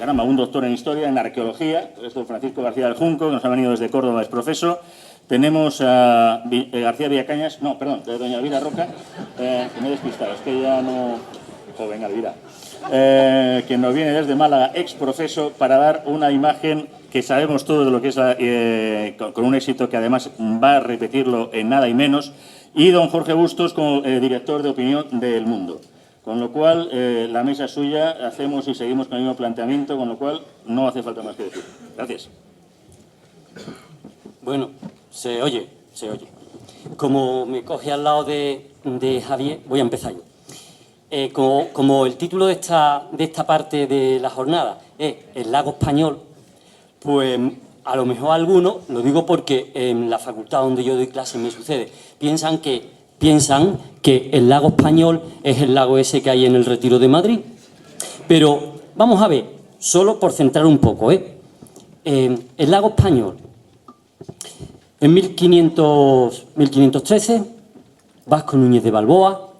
caramba, un doctor en Historia, en Arqueología, es don Francisco García del Junco, que nos ha venido desde Córdoba, es profesor. Tenemos a García Villacañas, no, perdón, de doña Elvira Roca, que me he despistado, es que ya no... Joven Elvira. Que nos viene desde Málaga, ex profeso, para dar una imagen que sabemos todos de lo que es, con un éxito que además va a repetirlo en nada y menos, y don Jorge Bustos como director de opinión del Mundo. Con lo cual, la mesa es suya, hacemos y seguimos con el mismo planteamiento, con lo cual no hace falta más que decir. Gracias. Bueno, se oye. Como me coge al lado de Javier, voy a empezar yo. Como el título de esta parte de la jornada es el lago español, pues a lo mejor algunos, lo digo porque en la facultad donde yo doy clases me sucede, piensan que el lago español es el lago ese que hay en el Retiro de Madrid. Pero vamos a ver, solo por centrar un poco, el lago español. En 1513, Vasco Núñez de Balboa,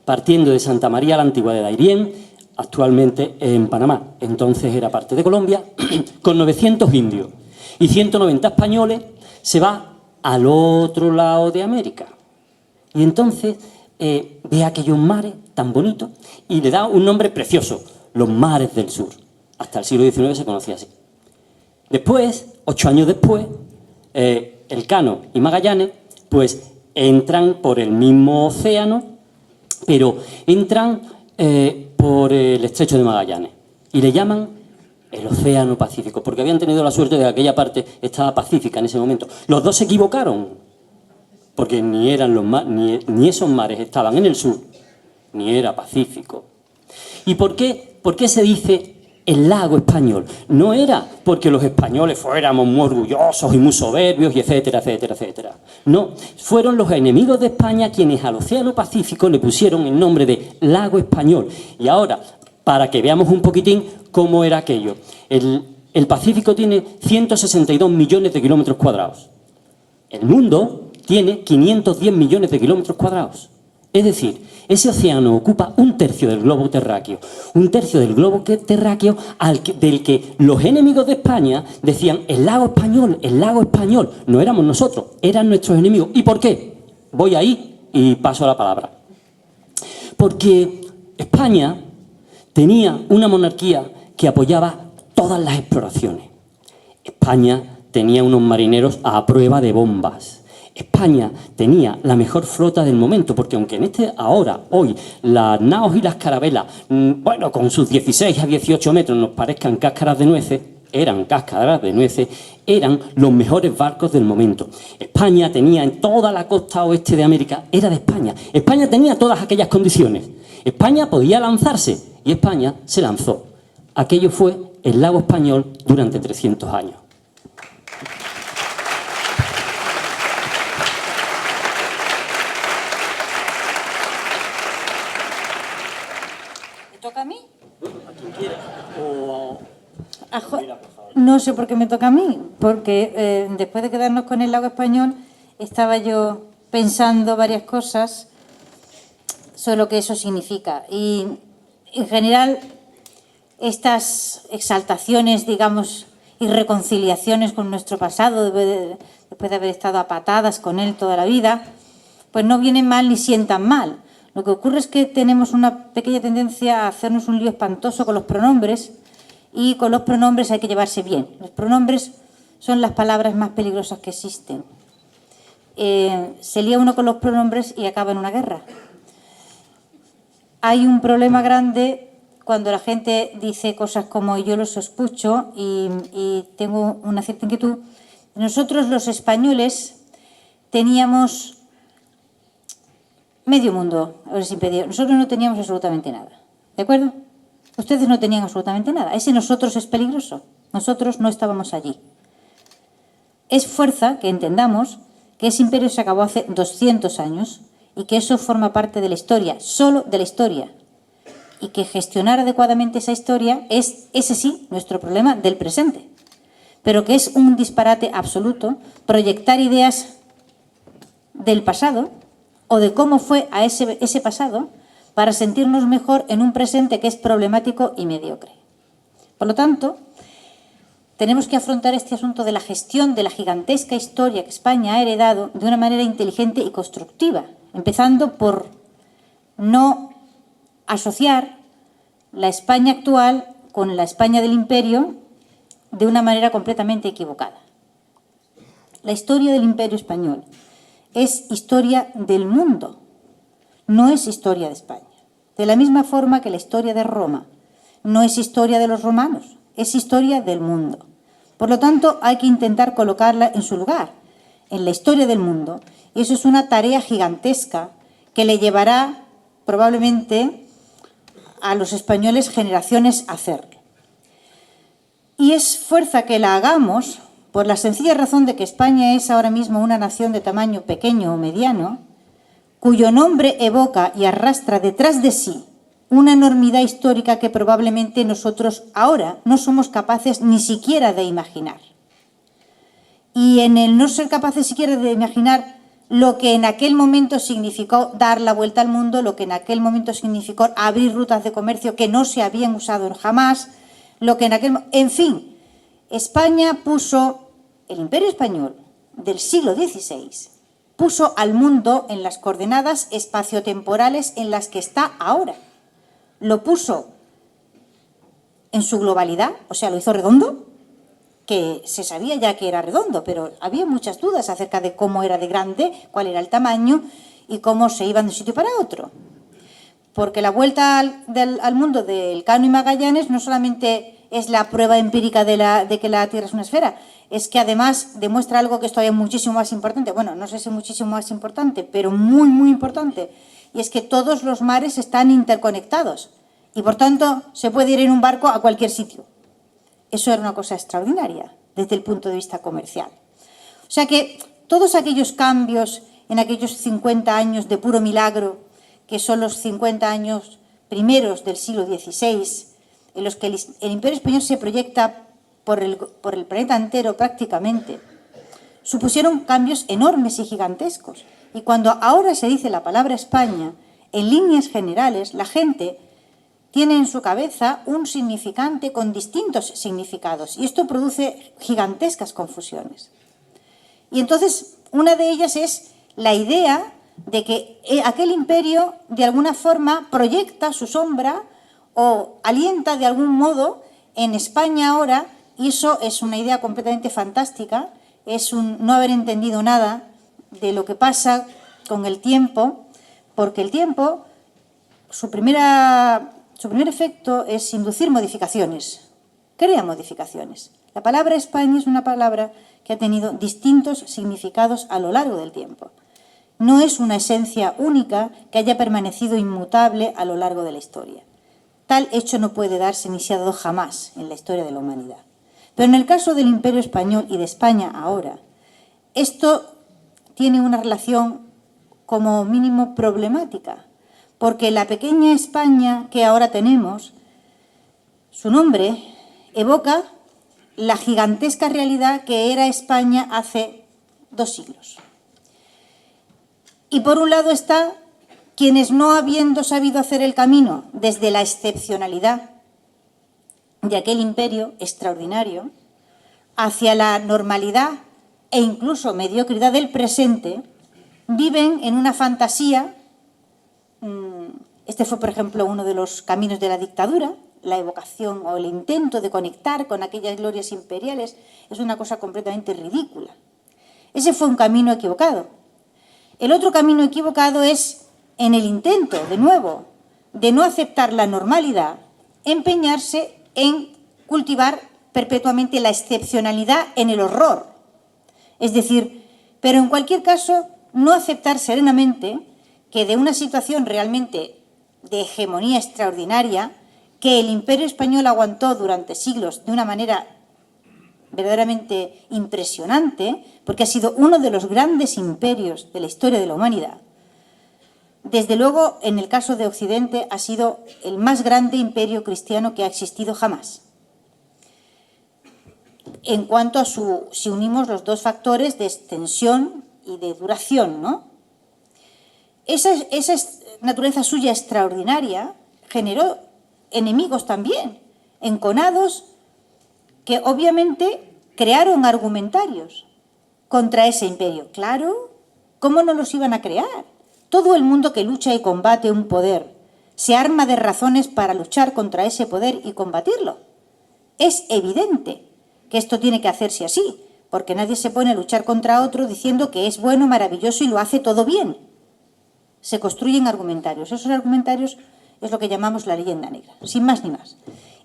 partiendo de Santa María la Antigua de Dairién, actualmente en Panamá, entonces era parte de Colombia, con 900 indios y 190 españoles, se va al otro lado de América. Y entonces ve aquellos mares tan bonitos y le da un nombre precioso, los mares del sur. Hasta el siglo XIX se conocía así. Después, 8 años después, Elcano y Magallanes, pues entran por el mismo océano, pero entran por el Estrecho de Magallanes y le llaman el Océano Pacífico, porque habían tenido la suerte de que aquella parte estaba pacífica en ese momento. Los dos se equivocaron, porque ni esos mares estaban en el sur, ni era Pacífico. ¿Y por qué se dice el lago español? No era porque los españoles fuéramos muy orgullosos y muy soberbios y etcétera, etcétera, etcétera. No, fueron los enemigos de España quienes al Océano Pacífico le pusieron el nombre de lago español. Y ahora, para que veamos un poquitín cómo era aquello. El Pacífico tiene 162 millones de kilómetros cuadrados. El mundo tiene 510 millones de kilómetros cuadrados. Es decir, ese océano ocupa un tercio del globo terráqueo. Un tercio del globo terráqueo del que los enemigos de España decían el lago español, el lago español. No éramos nosotros, eran nuestros enemigos. ¿Y por qué? Voy ahí y paso la palabra. Porque España tenía una monarquía que apoyaba todas las exploraciones. España tenía unos marineros a prueba de bombas. España tenía la mejor flota del momento, porque aunque hoy, las naos y las carabelas, bueno, con sus 16 a 18 metros nos parezcan cáscaras de nueces, eran los mejores barcos del momento. España tenía en toda la costa oeste de América, era de España. España tenía todas aquellas condiciones. España podía lanzarse y España se lanzó. Aquello fue el lago español durante 300 años. ¿Toca a mí? A quien quiera. No sé por qué me toca a mí, porque después de quedarnos con el lago español, estaba yo pensando varias cosas sobre lo que eso significa. Y en general, estas exaltaciones, digamos, y reconciliaciones con nuestro pasado, después de haber estado a patadas con él toda la vida, pues no vienen mal ni sientan mal. Lo que ocurre es que tenemos una pequeña tendencia a hacernos un lío espantoso con los pronombres, y con los pronombres hay que llevarse bien. Los pronombres son las palabras más peligrosas que existen. Se lía uno con los pronombres y acaba en una guerra. Hay un problema grande cuando la gente dice cosas como yo lo sospecho y tengo una cierta inquietud. Nosotros los españoles teníamos medio mundo, ahora sin pedir. Nosotros no teníamos absolutamente nada, ¿de acuerdo? Ustedes no tenían absolutamente nada. Ese nosotros es peligroso. Nosotros no estábamos allí. Es fuerza que entendamos que ese imperio se acabó hace 200 años y que eso forma parte de la historia, solo de la historia. Y que gestionar adecuadamente esa historia es, ese sí, nuestro problema del presente. Pero que es un disparate absoluto proyectar ideas del pasado o de cómo fue a ese pasado para sentirnos mejor en un presente que es problemático y mediocre. Por lo tanto, tenemos que afrontar este asunto de la gestión de la gigantesca historia que España ha heredado de una manera inteligente y constructiva, empezando por no asociar la España actual con la España del Imperio de una manera completamente equivocada. La historia del Imperio español es historia del mundo, no es historia de España. De la misma forma que la historia de Roma no es historia de los romanos, es historia del mundo. Por lo tanto, hay que intentar colocarla en su lugar, en la historia del mundo. Y eso es una tarea gigantesca que le llevará probablemente a los españoles generaciones a hacerlo. Y es fuerza que la hagamos por la sencilla razón de que España es ahora mismo una nación de tamaño pequeño o mediano, cuyo nombre evoca y arrastra detrás de sí una enormidad histórica que probablemente nosotros ahora no somos capaces ni siquiera de imaginar. Y en el no ser capaces siquiera de imaginar lo que en aquel momento significó dar la vuelta al mundo, lo que en aquel momento significó abrir rutas de comercio que no se habían usado jamás, lo que en aquel... En fin, España puso, el Imperio Español del siglo XVI, puso al mundo en las coordenadas espaciotemporales en las que está ahora. Lo puso en su globalidad, o sea, lo hizo redondo, que se sabía ya que era redondo, pero había muchas dudas acerca de cómo era de grande, cuál era el tamaño y cómo se iban de un sitio para otro. Porque la vuelta al mundo del Cano y Magallanes no solamente es la prueba empírica de que la Tierra es una esfera, es que además demuestra algo que es todavía muchísimo más importante, bueno, no sé si muchísimo más importante, pero muy, muy importante, y es que todos los mares están interconectados y por tanto se puede ir en un barco a cualquier sitio. Eso era una cosa extraordinaria desde el punto de vista comercial. O sea que todos aquellos cambios en aquellos 50 años de puro milagro, que son los 50 años primeros del siglo XVI, en los que el Imperio Español se proyecta por el planeta entero prácticamente, supusieron cambios enormes y gigantescos. Y cuando ahora se dice la palabra España, en líneas generales, la gente tiene en su cabeza un significante con distintos significados. Y esto produce gigantescas confusiones. Y entonces, una de ellas es la idea de que aquel imperio, de alguna forma, proyecta su sombra o alienta de algún modo en España ahora, y eso es una idea completamente fantástica, es un no haber entendido nada de lo que pasa con el tiempo, porque el tiempo, su primer efecto es inducir modificaciones, crea modificaciones. La palabra España es una palabra que ha tenido distintos significados a lo largo del tiempo. No es una esencia única que haya permanecido inmutable a lo largo de la historia. Tal hecho no puede darse ni se ha dado jamás en la historia de la humanidad. Pero en el caso del Imperio Español y de España ahora, esto tiene una relación como mínimo problemática, porque la pequeña España que ahora tenemos, su nombre evoca la gigantesca realidad que era España hace 2 siglos. Y por un lado está quienes, no habiendo sabido hacer el camino desde la excepcionalidad de aquel imperio extraordinario hacia la normalidad e incluso mediocridad del presente, viven en una fantasía. Este fue, por ejemplo, uno de los caminos de la dictadura, la evocación o el intento de conectar con aquellas glorias imperiales. Es una cosa completamente ridícula. Ese fue un camino equivocado. El otro camino equivocado es en el intento, de nuevo, de no aceptar la normalidad, empeñarse en cultivar perpetuamente la excepcionalidad en el horror. Es decir, pero en cualquier caso, no aceptar serenamente que de una situación realmente de hegemonía extraordinaria, que el Imperio Español aguantó durante siglos de una manera verdaderamente impresionante, porque ha sido uno de los grandes imperios de la historia de la humanidad. Desde luego, en el caso de Occidente, ha sido el más grande imperio cristiano que ha existido jamás. En cuanto a si unimos los dos factores de extensión y de duración, ¿no? Esa naturaleza suya extraordinaria generó enemigos también, enconados que obviamente crearon argumentarios contra ese imperio. Claro, ¿cómo no los iban a crear? Todo el mundo que lucha y combate un poder se arma de razones para luchar contra ese poder y combatirlo. Es evidente que esto tiene que hacerse así, porque nadie se pone a luchar contra otro diciendo que es bueno, maravilloso y lo hace todo bien. Se construyen argumentarios. Esos argumentarios es lo que llamamos la leyenda negra, sin más ni más.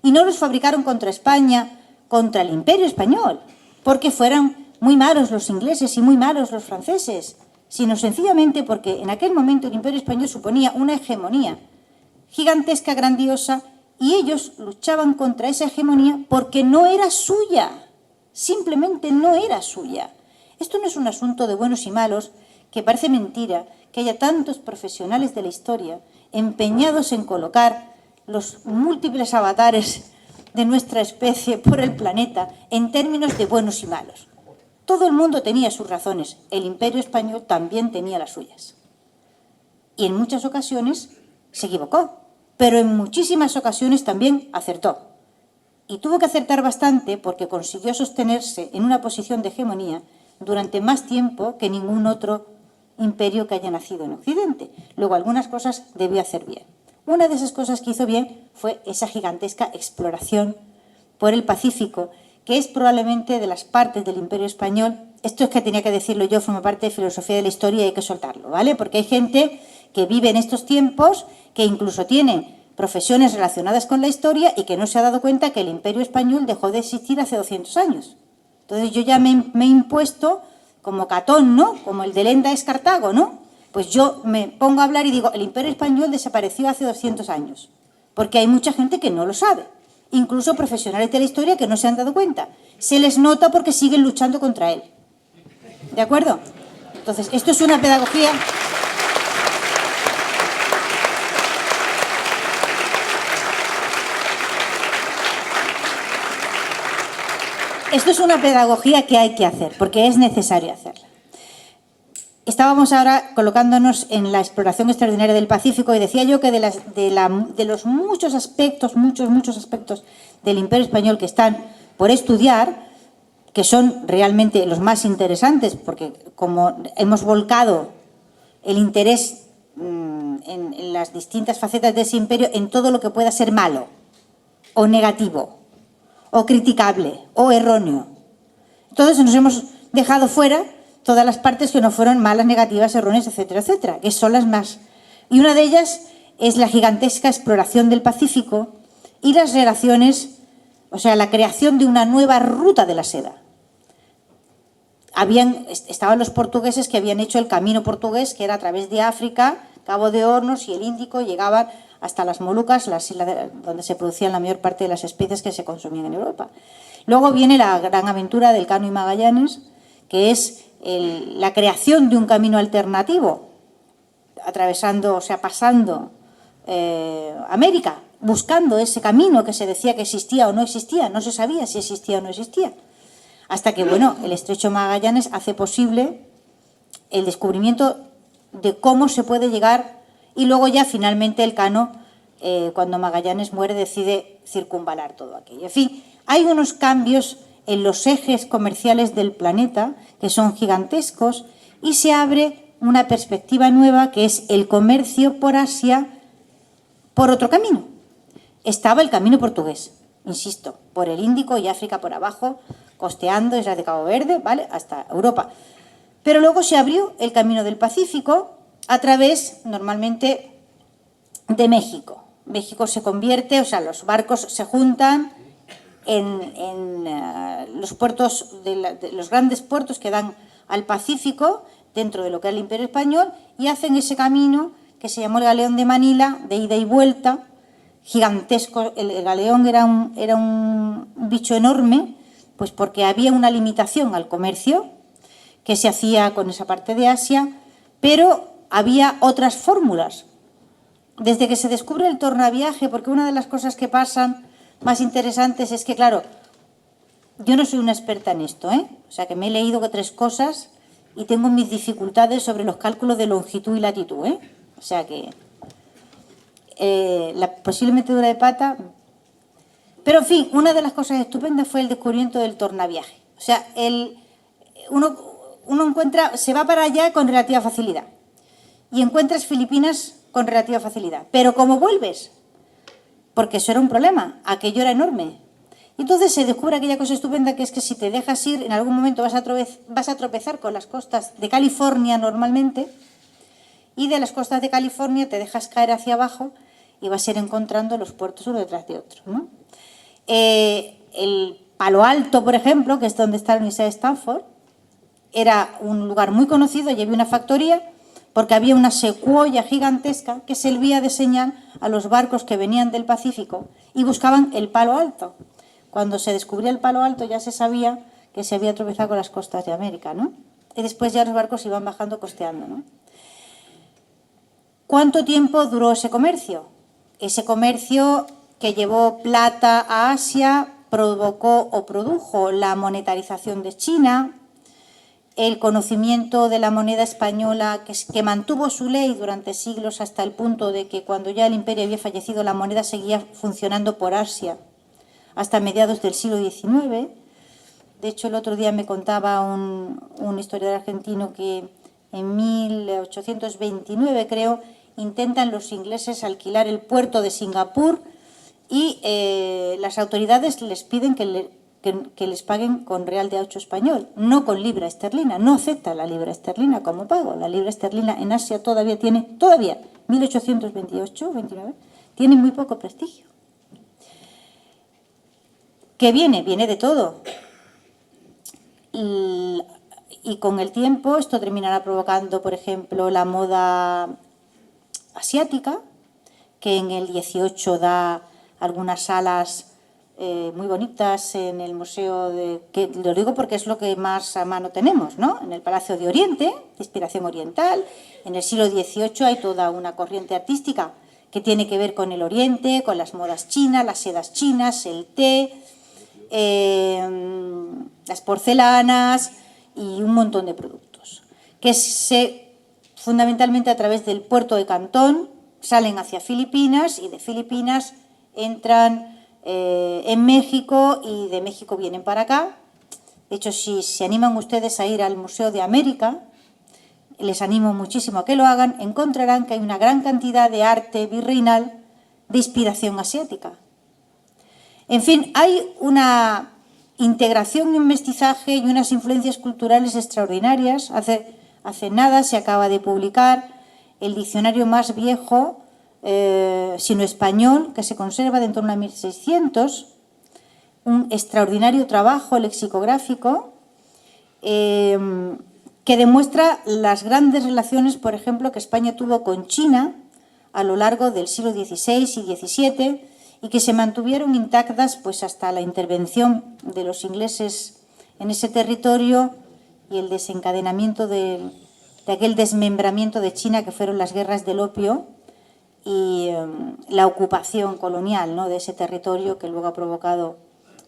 Y no los fabricaron contra España, contra el Imperio Español, porque fueran muy malos los ingleses y muy malos los franceses, sino sencillamente porque en aquel momento el Imperio Español suponía una hegemonía gigantesca, grandiosa, y ellos luchaban contra esa hegemonía porque no era suya, simplemente no era suya. Esto no es un asunto de buenos y malos, que parece mentira que haya tantos profesionales de la historia empeñados en colocar los múltiples avatares de nuestra especie por el planeta en términos de buenos y malos. Todo el mundo tenía sus razones, el Imperio Español también tenía las suyas. Y en muchas ocasiones se equivocó, pero en muchísimas ocasiones también acertó. Y tuvo que acertar bastante porque consiguió sostenerse en una posición de hegemonía durante más tiempo que ningún otro imperio que haya nacido en Occidente. Luego algunas cosas debió hacer bien. Una de esas cosas que hizo bien fue esa gigantesca exploración por el Pacífico, que es probablemente de las partes del Imperio Español. Esto es que tenía que decirlo yo, forma parte de filosofía de la historia y hay que soltarlo, ¿vale? Porque hay gente que vive en estos tiempos, que incluso tiene profesiones relacionadas con la historia y que no se ha dado cuenta que el Imperio Español dejó de existir hace 200 años. Entonces yo ya me he impuesto como Catón, ¿no? Como el de Lenda es Cartago, ¿no? Pues yo me pongo a hablar y digo, el Imperio Español desapareció hace 200 años, porque hay mucha gente que no lo sabe, incluso profesionales de la historia que no se han dado cuenta. Se les nota porque siguen luchando contra él. ¿De acuerdo? Entonces, esto es una pedagogía. Esto es una pedagogía que hay que hacer, porque es necesario hacerla. Estábamos ahora colocándonos en la exploración extraordinaria del Pacífico y decía yo que de los muchos aspectos del Imperio Español que están por estudiar, que son realmente los más interesantes, porque como hemos volcado el interés en las distintas facetas de ese imperio, en todo lo que pueda ser malo o negativo, o criticable, o erróneo. Entonces nos hemos dejado fuera todas las partes que no fueron malas, negativas, erróneas, etcétera, etcétera, que son las más. Y una de ellas es la gigantesca exploración del Pacífico y las relaciones, o sea, la creación de una nueva ruta de la seda. Estaban los portugueses que habían hecho el camino portugués, que era a través de África, Cabo de Hornos y el Índico, llegaban hasta las Molucas, las islas donde se producían la mayor parte de las especies que se consumían en Europa. Luego viene la gran aventura del Cano y Magallanes, que es la creación de un camino alternativo, atravesando, o sea, pasando América, buscando ese camino que se decía que existía o no existía, no se sabía si existía o no existía. Hasta que, bueno, el Estrecho Magallanes hace posible el descubrimiento de cómo se puede llegar. Y luego ya finalmente el Cano, cuando Magallanes muere, decide circunvalar todo aquello. En fin, hay unos cambios en los ejes comerciales del planeta que son gigantescos y se abre una perspectiva nueva que es el comercio por Asia por otro camino. Estaba el camino portugués, insisto, por el Índico y África por abajo, costeando Islas de Cabo Verde, ¿vale?, hasta Europa. Pero luego se abrió el camino del Pacífico a través, normalmente, de México. México se convierte, o sea, los barcos se juntan en los puertos, los grandes puertos que dan al Pacífico, dentro de lo que era el Imperio Español, y hacen ese camino que se llamó el Galeón de Manila, de ida y vuelta, gigantesco. El galeón era un bicho enorme, pues porque había una limitación al comercio que se hacía con esa parte de Asia, pero había otras fórmulas. Desde que se descubre el tornaviaje, porque una de las cosas que pasan más interesantes es que, claro, yo no soy una experta en esto, o sea, que me he leído 3 cosas y tengo mis dificultades sobre los cálculos de longitud y latitud, o sea que la posible metedura de pata Pero, en fin, una de las cosas estupendas fue el descubrimiento del tornaviaje. O sea, uno encuentra, se va para allá con relativa facilidad y encuentras Filipinas con relativa facilidad. Pero ¿cómo vuelves? Porque eso era un problema, aquello era enorme. Y entonces se descubre aquella cosa estupenda que es que si te dejas ir, en algún momento vas a tropezar con las costas de California normalmente, y de las costas de California te dejas caer hacia abajo y vas a ir encontrando los puertos uno detrás de otro, ¿no? El Palo Alto, por ejemplo, que es donde está la Universidad de Stanford, era un lugar muy conocido y había una factoría porque había una secuoya gigantesca que servía de señal a los barcos que venían del Pacífico y buscaban el Palo Alto. Cuando se descubría el Palo Alto ya se sabía que se había tropezado con las costas de América, ¿no? Y después ya los barcos iban bajando costeando, ¿no? ¿Cuánto tiempo duró ese comercio? Ese comercio que llevó plata a Asia provocó o produjo la monetarización de China, el conocimiento de la moneda española que mantuvo su ley durante siglos hasta el punto de que cuando ya el imperio había fallecido la moneda seguía funcionando por Asia hasta mediados del siglo XIX. De hecho, el otro día me contaba un historiador argentino que en 1829, creo, intentan los ingleses alquilar el puerto de Singapur y las autoridades les piden que les paguen con real de 8 español, no con libra esterlina. No acepta la libra esterlina como pago. La libra esterlina en Asia todavía, 1828, 29, tiene muy poco prestigio. ¿Qué viene? Viene de todo. Y con el tiempo esto terminará provocando, por ejemplo, la moda asiática, que en el 18 da algunas salas muy bonitas en el museo que lo digo porque es lo que más a mano tenemos, ¿no? En el Palacio de Oriente, de inspiración oriental. En el siglo XVIII hay toda una corriente artística que tiene que ver con el Oriente, con las modas chinas, las sedas chinas, el té, las porcelanas y un montón de productos que fundamentalmente a través del puerto de Cantón salen hacia Filipinas y de Filipinas entran en México y de México vienen para acá. De hecho, si se animan ustedes a ir al Museo de América, les animo muchísimo a que lo hagan, encontrarán que hay una gran cantidad de arte virreinal de inspiración asiática. En fin, hay una integración y un mestizaje y unas influencias culturales extraordinarias. Hace nada se acaba de publicar el diccionario más viejo sino español, que se conserva de en torno a 1600, un extraordinario trabajo lexicográfico que demuestra las grandes relaciones, por ejemplo, que España tuvo con China a lo largo del siglo XVI y XVII y que se mantuvieron intactas pues hasta la intervención de los ingleses en ese territorio y el desencadenamiento de aquel desmembramiento de China que fueron las guerras del opio y la ocupación colonial, ¿no?, de ese territorio que luego ha provocado,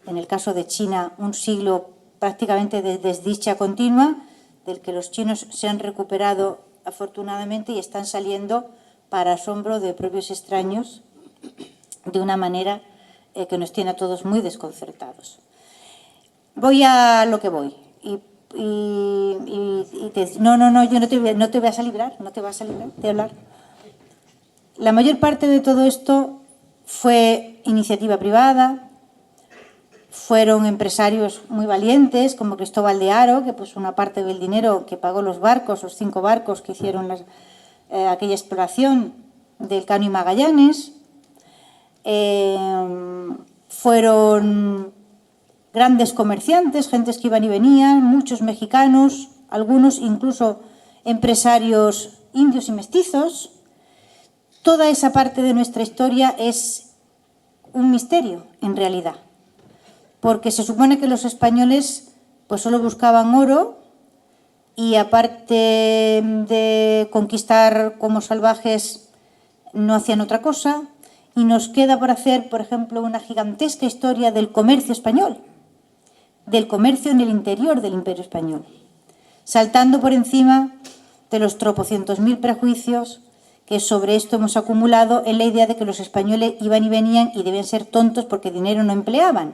en el caso de China, un siglo prácticamente de desdicha continua, del que los chinos se han recuperado afortunadamente y están saliendo para asombro de propios extraños de una manera que nos tiene a todos muy desconcertados. Voy a lo que voy. No, yo no te vas a librar de hablar. La mayor parte de todo esto fue iniciativa privada, fueron empresarios muy valientes como Cristóbal de Haro, que puso una parte del dinero que pagó los 5 barcos que hicieron aquella exploración del Cano y Magallanes. Fueron grandes comerciantes, gentes que iban y venían, muchos mexicanos, algunos incluso empresarios indios y mestizos. Toda esa parte de nuestra historia es un misterio, en realidad, porque se supone que los españoles pues solo buscaban oro y aparte de conquistar como salvajes no hacían otra cosa, y nos queda por hacer, por ejemplo, una gigantesca historia del comercio español, del comercio en el interior del Imperio Español, saltando por encima de los tropocientos mil prejuicios que sobre esto hemos acumulado en la idea de que los españoles iban y venían y debían ser tontos porque dinero no empleaban.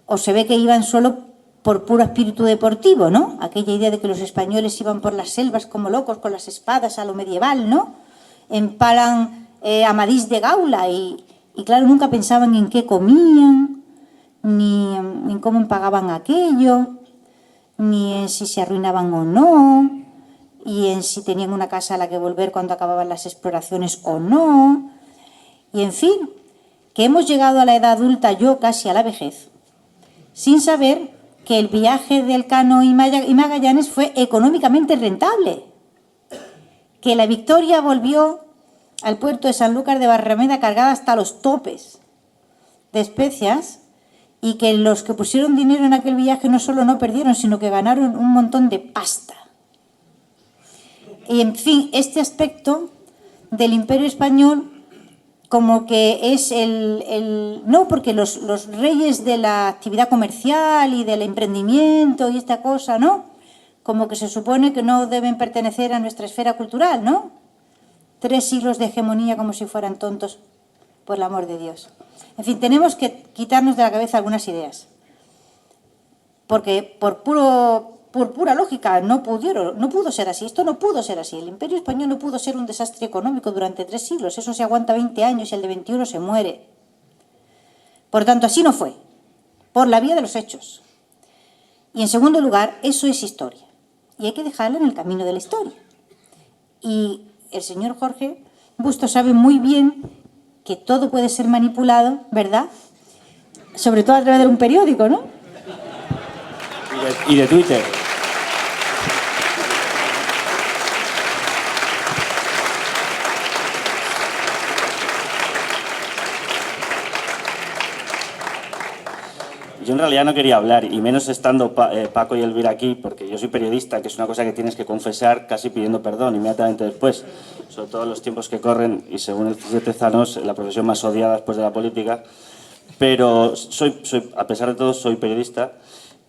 O se ve que iban solo por puro espíritu deportivo, ¿no? Aquella idea de que los españoles iban por las selvas como locos con las espadas a lo medieval, ¿no? Empalan Amadís de Gaula y claro, nunca pensaban en qué comían, ni en cómo pagaban aquello, ni en si se arruinaban o no, y en si tenían una casa a la que volver cuando acababan las exploraciones o no. Y en fin, que hemos llegado a la edad adulta, yo casi a la vejez, sin saber que el viaje del Cano y Magallanes fue económicamente rentable, que la Victoria volvió al puerto de Sanlúcar de Barrameda cargada hasta los topes de especias y que los que pusieron dinero en aquel viaje no solo no perdieron, sino que ganaron un montón de pasta. Y en fin, este aspecto del Imperio Español como que es no, porque los reyes de la actividad comercial y del emprendimiento y esta cosa, ¿no? Como que se supone que no deben pertenecer a nuestra esfera cultural, ¿no? 3 siglos de hegemonía como si fueran tontos, por el amor de Dios. En fin, tenemos que quitarnos de la cabeza algunas ideas. Porque por pura lógica no pudo ser así. Esto no pudo ser así. El Imperio Español no pudo ser un desastre económico durante 3 siglos. Eso se aguanta 20 años y el de 21 se muere. Por tanto, así no fue. Por la vía de los hechos. Y en segundo lugar, eso es historia. Y hay que dejarla en el camino de la historia. Y el señor Jorge Bustos sabe muy bien que todo puede ser manipulado, ¿verdad? Sobre todo a través de un periódico, ¿no? Y de Twitter. Yo en realidad no quería hablar, y menos estando Paco y Elvira aquí, porque yo soy periodista, que es una cosa que tienes que confesar casi pidiendo perdón inmediatamente después, sobre todo en los tiempos que corren, y según el Cid Tezanos, la profesión más odiada después de la política. Pero a pesar de todo, soy periodista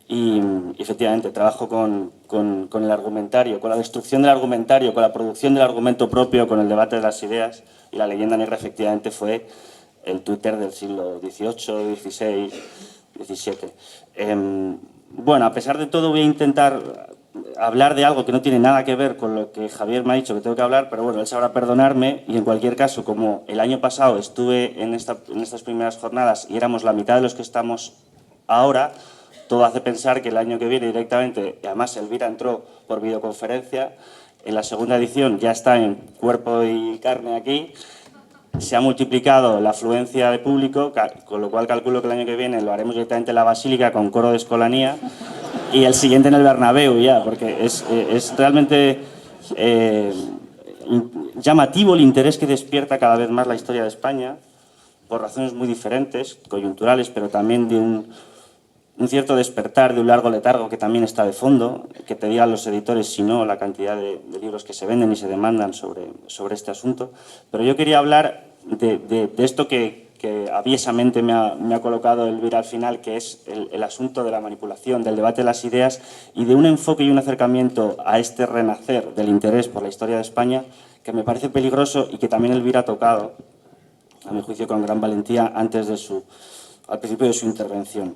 y efectivamente trabajo con el argumentario, con la destrucción del argumentario, con la producción del argumento propio, con el debate de las ideas, y la leyenda negra efectivamente fue el Twitter del siglo XVIII, XVI, XVII. Bueno, a pesar de todo voy a intentar hablar de algo que no tiene nada que ver con lo que Javier me ha dicho que tengo que hablar, pero bueno, él sabrá perdonarme y en cualquier caso, como el año pasado estuve en estas primeras jornadas y éramos la mitad de los que estamos ahora, todo hace pensar que el año que viene directamente, y además Elvira entró por videoconferencia, en la segunda edición ya está en cuerpo y carne aquí. Se ha multiplicado la afluencia de público, con lo cual calculo que el año que viene lo haremos directamente en la Basílica con coro de Escolanía y el siguiente en el Bernabéu ya, porque es realmente llamativo el interés que despierta cada vez más la historia de España, por razones muy diferentes, coyunturales, pero también de un cierto despertar de un largo letargo que también está de fondo, que te digan los editores, si no, la cantidad de libros que se venden y se demandan sobre este asunto. Pero yo quería hablar de esto que aviesamente me ha colocado Elvira al final, que es el asunto de la manipulación, del debate de las ideas y de un enfoque y un acercamiento a este renacer del interés por la historia de España que me parece peligroso y que también Elvira ha tocado, a mi juicio, con gran valentía al principio de su intervención.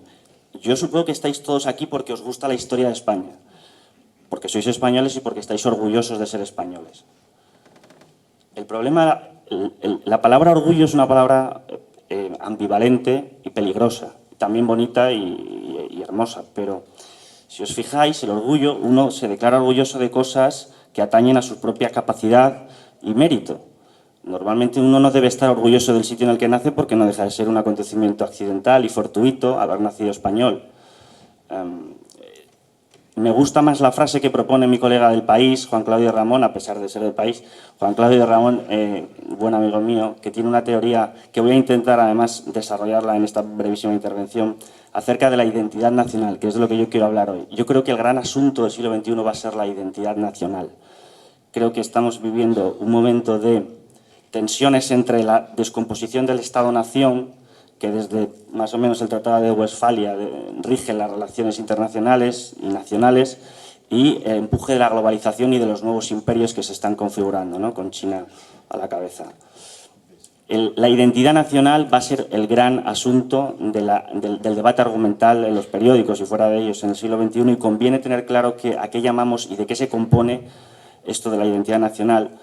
Yo supongo que estáis todos aquí porque os gusta la historia de España, porque sois españoles y porque estáis orgullosos de ser españoles. El problema, la palabra orgullo es una palabra ambivalente y peligrosa, también bonita y hermosa, pero si os fijáis, el orgullo, uno se declara orgulloso de cosas que atañen a su propia capacidad y mérito. Normalmente uno no debe estar orgulloso del sitio en el que nace porque no deja de ser un acontecimiento accidental y fortuito haber nacido español. Me gusta más la frase que propone mi colega del País, Juan Claudio Ramón, a pesar de ser del País. Juan Claudio Ramón, buen amigo mío, que tiene una teoría que voy a intentar además desarrollarla en esta brevísima intervención, acerca de la identidad nacional, que es de lo que yo quiero hablar hoy. Yo creo que el gran asunto del siglo XXI va a ser la identidad nacional. Creo que estamos viviendo un momento de tensiones entre la descomposición del Estado-Nación, que desde más o menos el Tratado de Westfalia rige las relaciones internacionales y nacionales, y el empuje de la globalización y de los nuevos imperios que se están configurando, ¿no? Con China a la cabeza. La identidad nacional va a ser el gran asunto del debate argumental en los periódicos y fuera de ellos en el siglo XXI, y conviene tener claro a qué llamamos y de qué se compone esto de la identidad nacional,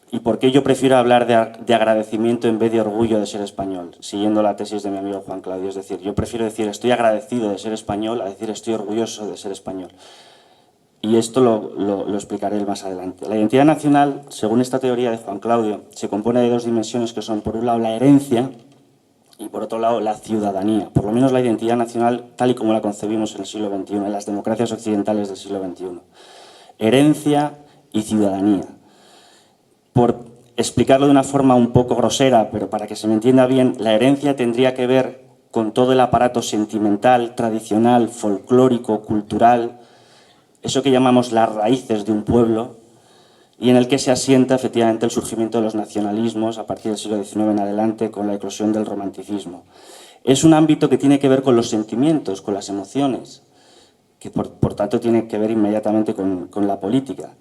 y por qué yo prefiero hablar de agradecimiento en vez de orgullo de ser español, siguiendo la tesis de mi amigo Juan Claudio. Es decir, yo prefiero decir estoy agradecido de ser español a decir estoy orgulloso de ser español. Y esto lo explicaré más adelante. La identidad nacional, según esta teoría de Juan Claudio, se compone de dos dimensiones que son, por un lado, la herencia y, por otro lado, la ciudadanía. Por lo menos la identidad nacional, tal y como la concebimos en el siglo XXI, en las democracias occidentales del siglo XXI. Herencia y ciudadanía. Por explicarlo de una forma un poco grosera, pero para que se me entienda bien, la herencia tendría que ver con todo el aparato sentimental, tradicional, folclórico, cultural, eso que llamamos las raíces de un pueblo, y en el que se asienta efectivamente el surgimiento de los nacionalismos a partir del siglo XIX en adelante con la eclosión del romanticismo. Es un ámbito que tiene que ver con los sentimientos, con las emociones, que por tanto tiene que ver inmediatamente con la política.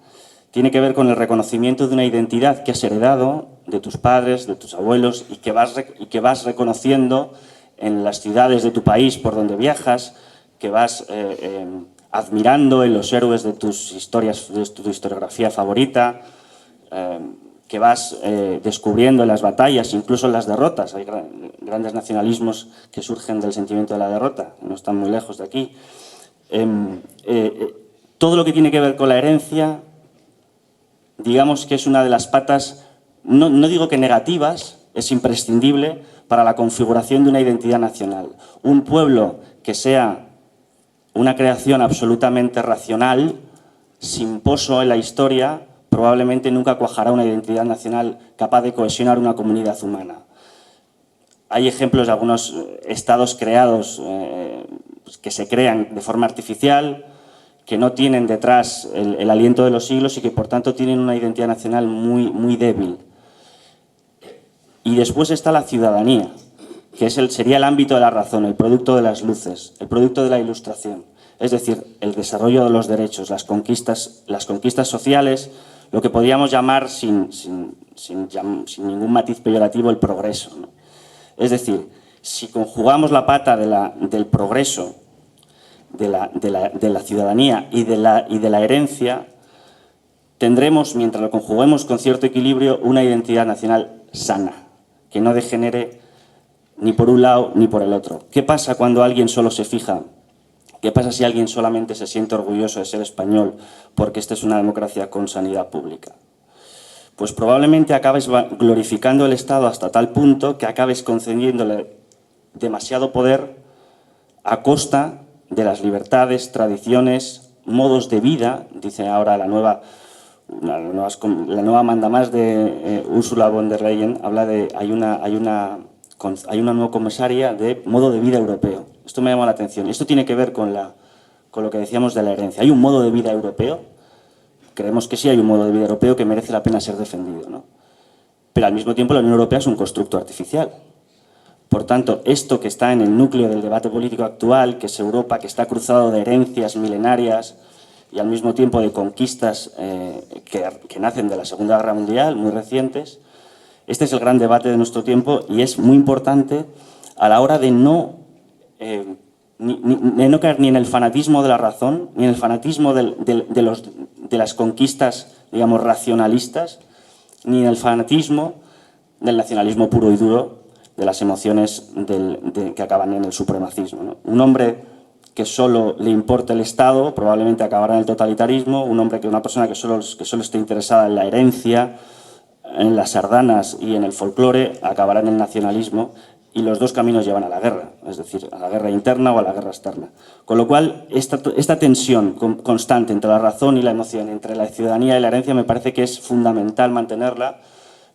Tiene que ver con el reconocimiento de una identidad que has heredado de tus padres, de tus abuelos, y que vas reconociendo en las ciudades de tu país por donde viajas, que vas admirando en los héroes de tus historias, de tu historiografía favorita, que vas descubriendo en las batallas, incluso en las derrotas. Hay grandes nacionalismos que surgen del sentimiento de la derrota, no están muy lejos de aquí. Todo lo que tiene que ver con la herencia, digamos que es una de las patas, no digo que negativas, es imprescindible para la configuración de una identidad nacional. Un pueblo que sea una creación absolutamente racional, sin poso en la historia, probablemente nunca cuajará una identidad nacional capaz de cohesionar una comunidad humana. Hay ejemplos de algunos estados creados que se crean de forma artificial, que no tienen detrás el aliento de los siglos y que por tanto tienen una identidad nacional muy débil. Y después está la ciudadanía, que sería el ámbito de la razón, el producto de las luces, el producto de la ilustración. Es decir, el desarrollo de los derechos, las conquistas sociales, lo que podríamos llamar sin ningún matiz peyorativo el progreso, ¿no? Es decir, si conjugamos la pata del progreso, de la ciudadanía y de la herencia, tendremos, mientras lo conjuguemos con cierto equilibrio, una identidad nacional sana, que no degenere ni por un lado ni por el otro. ¿Qué pasa cuando alguien solo se fija? ¿Qué pasa si alguien solamente se siente orgulloso de ser español porque esta es una democracia con sanidad pública? Pues probablemente acabes glorificando el Estado hasta tal punto que acabes concediéndole demasiado poder a costa de las libertades, tradiciones, modos de vida. Dice ahora la nueva mandamás de Ursula von der Leyen, habla de hay una nueva comisaria de modo de vida europeo. Esto me llama la atención. Esto tiene que ver con lo que decíamos de la herencia. ¿Hay un modo de vida europeo? Creemos que sí hay un modo de vida europeo que merece la pena ser defendido, ¿no? Pero al mismo tiempo la Unión Europea es un constructo artificial. Por tanto, esto que está en el núcleo del debate político actual, que es Europa, que está cruzado de herencias milenarias y al mismo tiempo de conquistas que nacen de la Segunda Guerra Mundial, muy recientes, este es el gran debate de nuestro tiempo y es muy importante a la hora de no caer ni en el fanatismo de la razón, ni en el fanatismo de las conquistas, digamos, racionalistas, ni en el fanatismo del nacionalismo puro y duro, de las emociones que acaban en el supremacismo, ¿no? Un hombre que solo le importa el Estado probablemente acabará en el totalitarismo. Una persona que solo esté interesada en la herencia, en las sardanas y en el folclore, acabará en el nacionalismo, y los dos caminos llevan a la guerra, es decir, a la guerra interna o a la guerra externa. Con lo cual, esta tensión constante entre la razón y la emoción, entre la ciudadanía y la herencia, me parece que es fundamental mantenerla.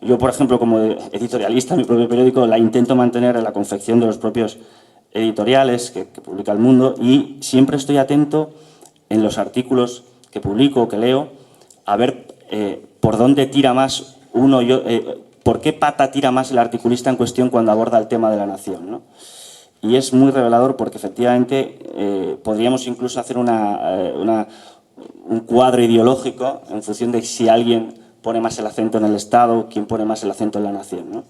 Yo, por ejemplo, como editorialista en mi propio periódico, la intento mantener en la confección de los propios editoriales que publica El Mundo, y siempre estoy atento en los artículos que publico o que leo a ver por dónde tira más por qué pata tira más el articulista en cuestión cuando aborda el tema de la nación, ¿no? Y es muy revelador porque efectivamente podríamos incluso hacer un cuadro ideológico en función de si alguien pone más el acento en el Estado, quién pone más el acento en la nación, ¿no?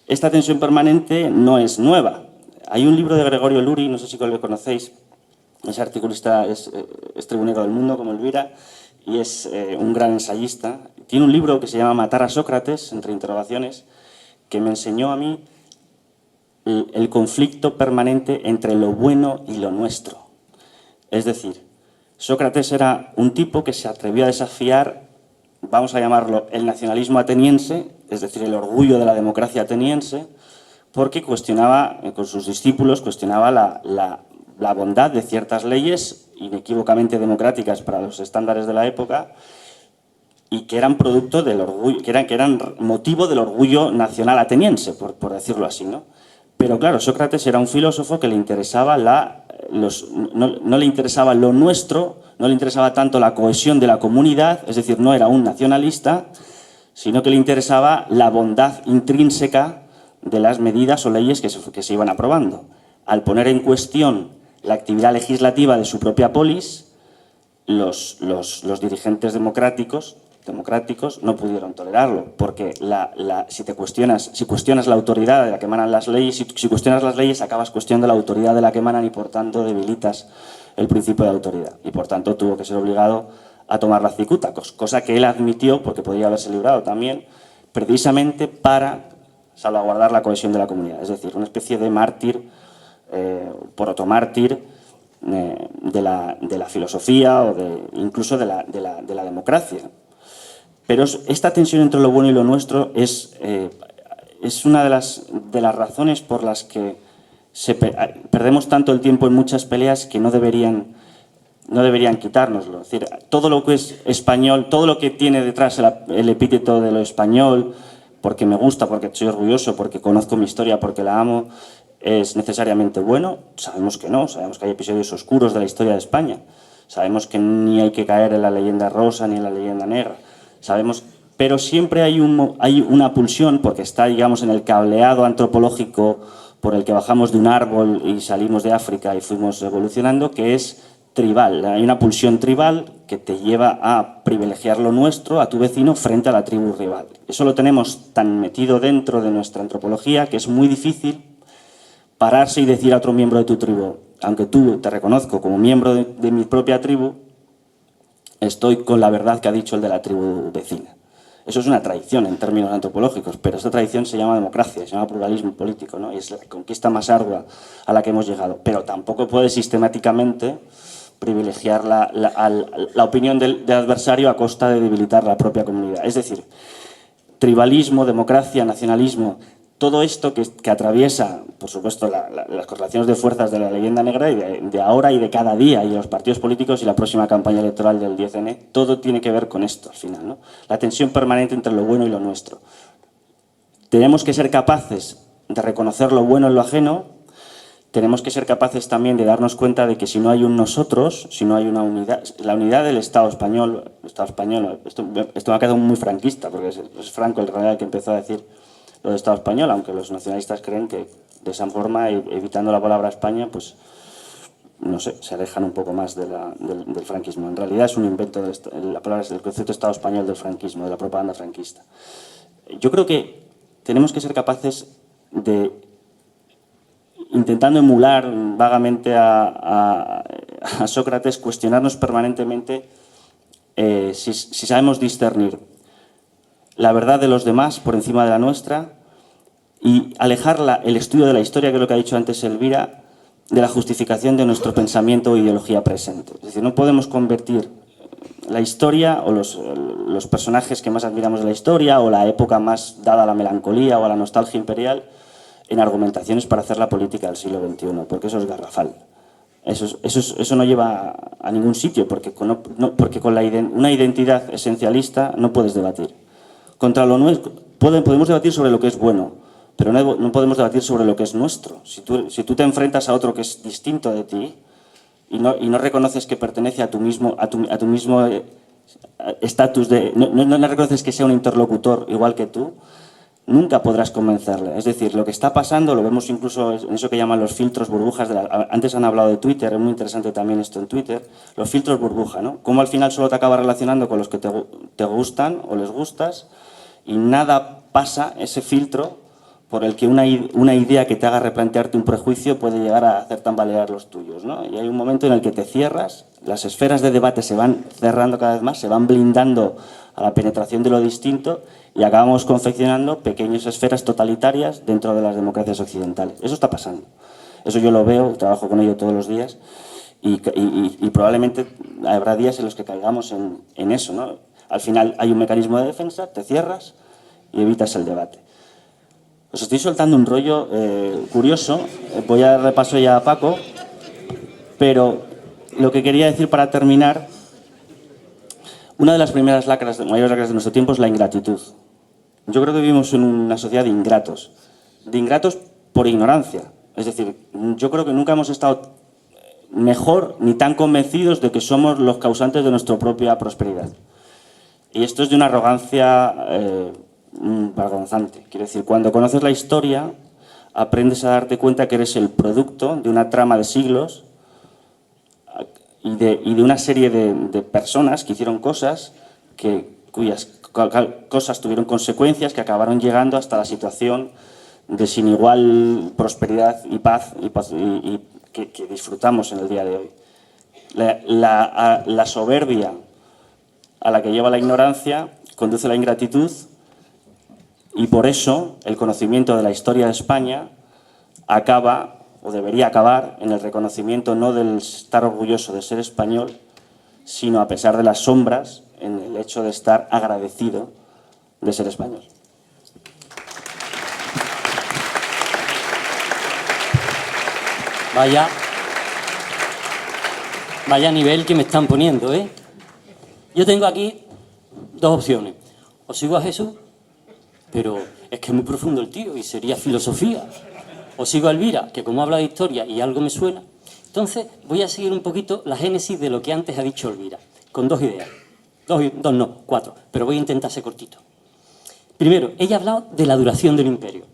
Esta tensión permanente no es nueva. Hay un libro de Gregorio Luri, no sé si lo conocéis, ese articulista es tribunero del mundo como Elvira y es un gran ensayista. Tiene un libro que se llama Matar a Sócrates, entre interrogaciones, que me enseñó a mí el conflicto permanente entre lo bueno y lo nuestro. Es decir, Sócrates era un tipo que se atrevió a desafiar, vamos a llamarlo el nacionalismo ateniense, es decir, el orgullo de la democracia ateniense, porque cuestionaba, con sus discípulos, cuestionaba la bondad de ciertas leyes inequívocamente democráticas para los estándares de la época y que eran producto del orgullo, que eran motivo del orgullo nacional ateniense, por decirlo así, ¿no? Pero claro, Sócrates era un filósofo que le interesaba no le interesaba lo nuestro, no le interesaba tanto la cohesión de la comunidad, es decir, no era un nacionalista, sino que le interesaba la bondad intrínseca de las medidas o leyes que se iban aprobando. Al poner en cuestión la actividad legislativa de su propia polis, los dirigentes democráticos no pudieron tolerarlo, porque si cuestionas la autoridad de la que emanan las leyes, si cuestionas las leyes, acabas cuestionando la autoridad de la que emanan y por tanto debilitas el principio de autoridad. Y por tanto tuvo que ser obligado a tomar la cicuta, cosa que él admitió, porque podría haberse librado también, precisamente para salvaguardar la cohesión de la comunidad. Es decir, una especie de mártir, protomártir de la filosofía o incluso de la democracia. Pero esta tensión entre lo bueno y lo nuestro es una de las razones por las que perdemos tanto el tiempo en muchas peleas que no deberían quitárnoslo. Es decir, todo lo que es español, todo lo que tiene detrás el epíteto de lo español, porque me gusta, porque soy orgulloso, porque conozco mi historia, porque la amo, es necesariamente bueno. Sabemos que no, sabemos que hay episodios oscuros de la historia de España. Sabemos que ni hay que caer en la leyenda rosa ni en la leyenda negra. Sabemos, pero siempre hay una pulsión, porque está, digamos, en el cableado antropológico por el que bajamos de un árbol y salimos de África y fuimos evolucionando, que es tribal. Hay una pulsión tribal que te lleva a privilegiar lo nuestro, a tu vecino, frente a la tribu rival. Eso lo tenemos tan metido dentro de nuestra antropología que es muy difícil pararse y decir a otro miembro de tu tribu, aunque tú te reconozco como miembro de mi propia tribu, estoy con la verdad que ha dicho el de la tribu vecina. Eso es una traición en términos antropológicos, pero esta traición se llama democracia, se llama pluralismo político, ¿no? Y es la conquista más ardua a la que hemos llegado. Pero tampoco puede sistemáticamente privilegiar la opinión del adversario a costa de debilitar la propia comunidad. Es decir, tribalismo, democracia, nacionalismo, todo esto que atraviesa, por supuesto, las correlaciones de fuerzas de la leyenda negra y de ahora y de cada día, y de los partidos políticos y la próxima campaña electoral del 10N, todo tiene que ver con esto al final, ¿no? La tensión permanente entre lo bueno y lo nuestro. Tenemos que ser capaces de reconocer lo bueno en lo ajeno, tenemos que ser capaces también de darnos cuenta de que si no hay un nosotros, si no hay una unidad, la unidad del Estado español, esto me ha quedado muy franquista, porque es Franco el realidad el que empezó a decir lo del Estado español, aunque los nacionalistas creen que de esa forma, evitando la palabra España, pues no sé, se alejan un poco más del franquismo. En realidad es un invento del concepto Estado español del franquismo, de la propaganda franquista. Yo creo que tenemos que ser capaces de, intentando emular vagamente a Sócrates, cuestionarnos permanentemente si sabemos discernir la verdad de los demás por encima de la nuestra y alejar el estudio de la historia, que es lo que ha dicho antes Elvira, de la justificación de nuestro pensamiento o ideología presente. Es decir, no podemos convertir la historia o los personajes que más admiramos de la historia o la época más dada a la melancolía o a la nostalgia imperial en argumentaciones para hacer la política del siglo XXI, porque eso es garrafal. Eso no lleva a ningún sitio, porque con una identidad esencialista no puedes debatir. Contra lo nuestro, podemos debatir sobre lo que es bueno, pero no podemos debatir sobre lo que es nuestro. Si tú te enfrentas a otro que es distinto de ti y no reconoces que pertenece a tu mismo estatus, no reconoces que sea un interlocutor igual que tú, nunca podrás convencerle. Es decir, lo que está pasando, lo vemos incluso en eso que llaman los filtros burbujas. Antes han hablado de Twitter, es muy interesante también esto en Twitter, los filtros burbuja, ¿no? Cómo al final solo te acabas relacionando con los que te gustan o les gustas y nada pasa ese filtro por el que una idea que te haga replantearte un prejuicio puede llegar a hacer tambalear los tuyos, ¿no? Y hay un momento en el que te cierras, las esferas de debate se van cerrando cada vez más, se van blindando a la penetración de lo distinto y acabamos confeccionando pequeñas esferas totalitarias dentro de las democracias occidentales. Eso está pasando. Eso yo lo veo, trabajo con ello todos los días y probablemente habrá días en los que caigamos en eso, ¿no? Al final hay un mecanismo de defensa, te cierras y evitas el debate. Os estoy soltando un rollo curioso, voy a repaso ya a Paco, pero lo que quería decir para terminar, una de las primeras mayores lacras de nuestro tiempo es la ingratitud. Yo creo que vivimos en una sociedad de ingratos por ignorancia. Es decir, yo creo que nunca hemos estado mejor ni tan convencidos de que somos los causantes de nuestra propia prosperidad. Y esto es de una arrogancia vergonzante. Quiero decir, cuando conoces la historia, aprendes a darte cuenta que eres el producto de una trama de siglos y de una serie de personas que hicieron cosas cuyas cosas tuvieron consecuencias que acabaron llegando hasta la situación de sin igual prosperidad y paz que disfrutamos en el día de hoy. La soberbia a la que lleva la ignorancia conduce a la ingratitud y por eso el conocimiento de la historia de España acaba o debería acabar en el reconocimiento no del estar orgulloso de ser español, sino a pesar de las sombras, en el hecho de estar agradecido de ser español. Vaya nivel que me están poniendo, ¿eh? Yo tengo aquí dos opciones. O sigo a Jesús, pero es que es muy profundo el tío y sería filosofía. O sigo a Elvira, que como habla de historia y algo me suena. Entonces voy a seguir un poquito la génesis de lo que antes ha dicho Elvira, con dos ideas. Dos no, cuatro, pero voy a intentar ser cortito. Primero, ella ha hablado de la duración del imperio.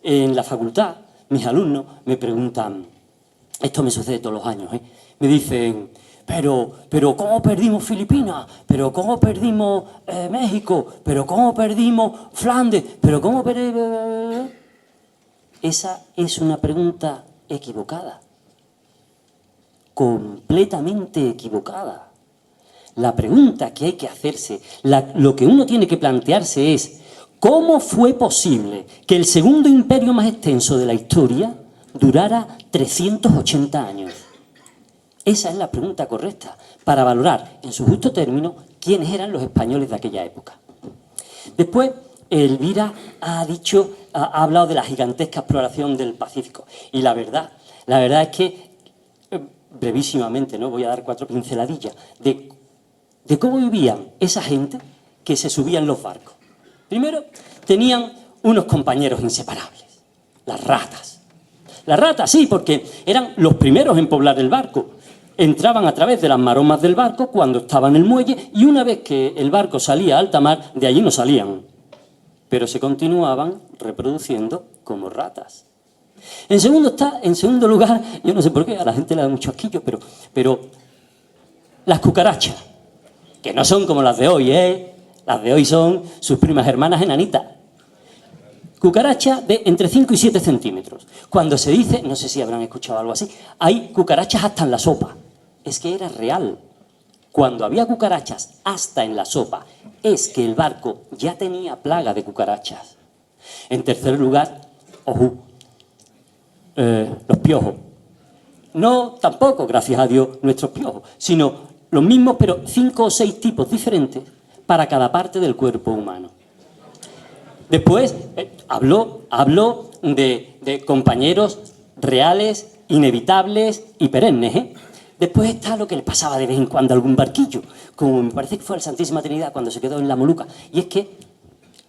En la facultad, mis alumnos me preguntan, esto me sucede todos los años, me dicen, pero ¿cómo perdimos Filipinas? ¿Pero cómo perdimos México? ¿Pero cómo perdimos Flandes? ¿Pero cómo perdimos...? Esa es una pregunta equivocada. Completamente equivocada. La pregunta que hay que hacerse, lo que uno tiene que plantearse es ¿cómo fue posible que el segundo imperio más extenso de la historia durara 380 años? Esa es la pregunta correcta para valorar en su justo término quiénes eran los españoles de aquella época. Después, Elvira ha hablado de la gigantesca exploración del Pacífico y la verdad es que, brevísimamente, ¿no? Voy a dar 4 pinceladillas de cómo vivían esa gente que se subía en los barcos. Primero, tenían unos compañeros inseparables, las ratas. Las ratas, sí, porque eran los primeros en poblar el barco. Entraban a través de las maromas del barco cuando estaba en el muelle y una vez que el barco salía a alta mar, de allí no salían. Pero se continuaban reproduciendo como ratas. En segundo lugar, yo no sé por qué, a la gente le da mucho asquillo, pero las cucarachas, que no son como las de hoy, Las de hoy son sus primas hermanas enanitas. Cucarachas de entre 5 y 7 centímetros. Cuando se dice, no sé si habrán escuchado algo así, hay cucarachas hasta en la sopa. Es que era real. Cuando había cucarachas hasta en la sopa, es que el barco ya tenía plaga de cucarachas. En tercer lugar, los piojos. No tampoco, gracias a Dios, nuestros piojos, sino los mismos, pero 5 o 6 tipos diferentes para cada parte del cuerpo humano. Después habló de compañeros reales, inevitables y perennes, Después está lo que le pasaba de vez en cuando a algún barquillo, como me parece que fue a la Santísima Trinidad cuando se quedó en la Moluca, y es que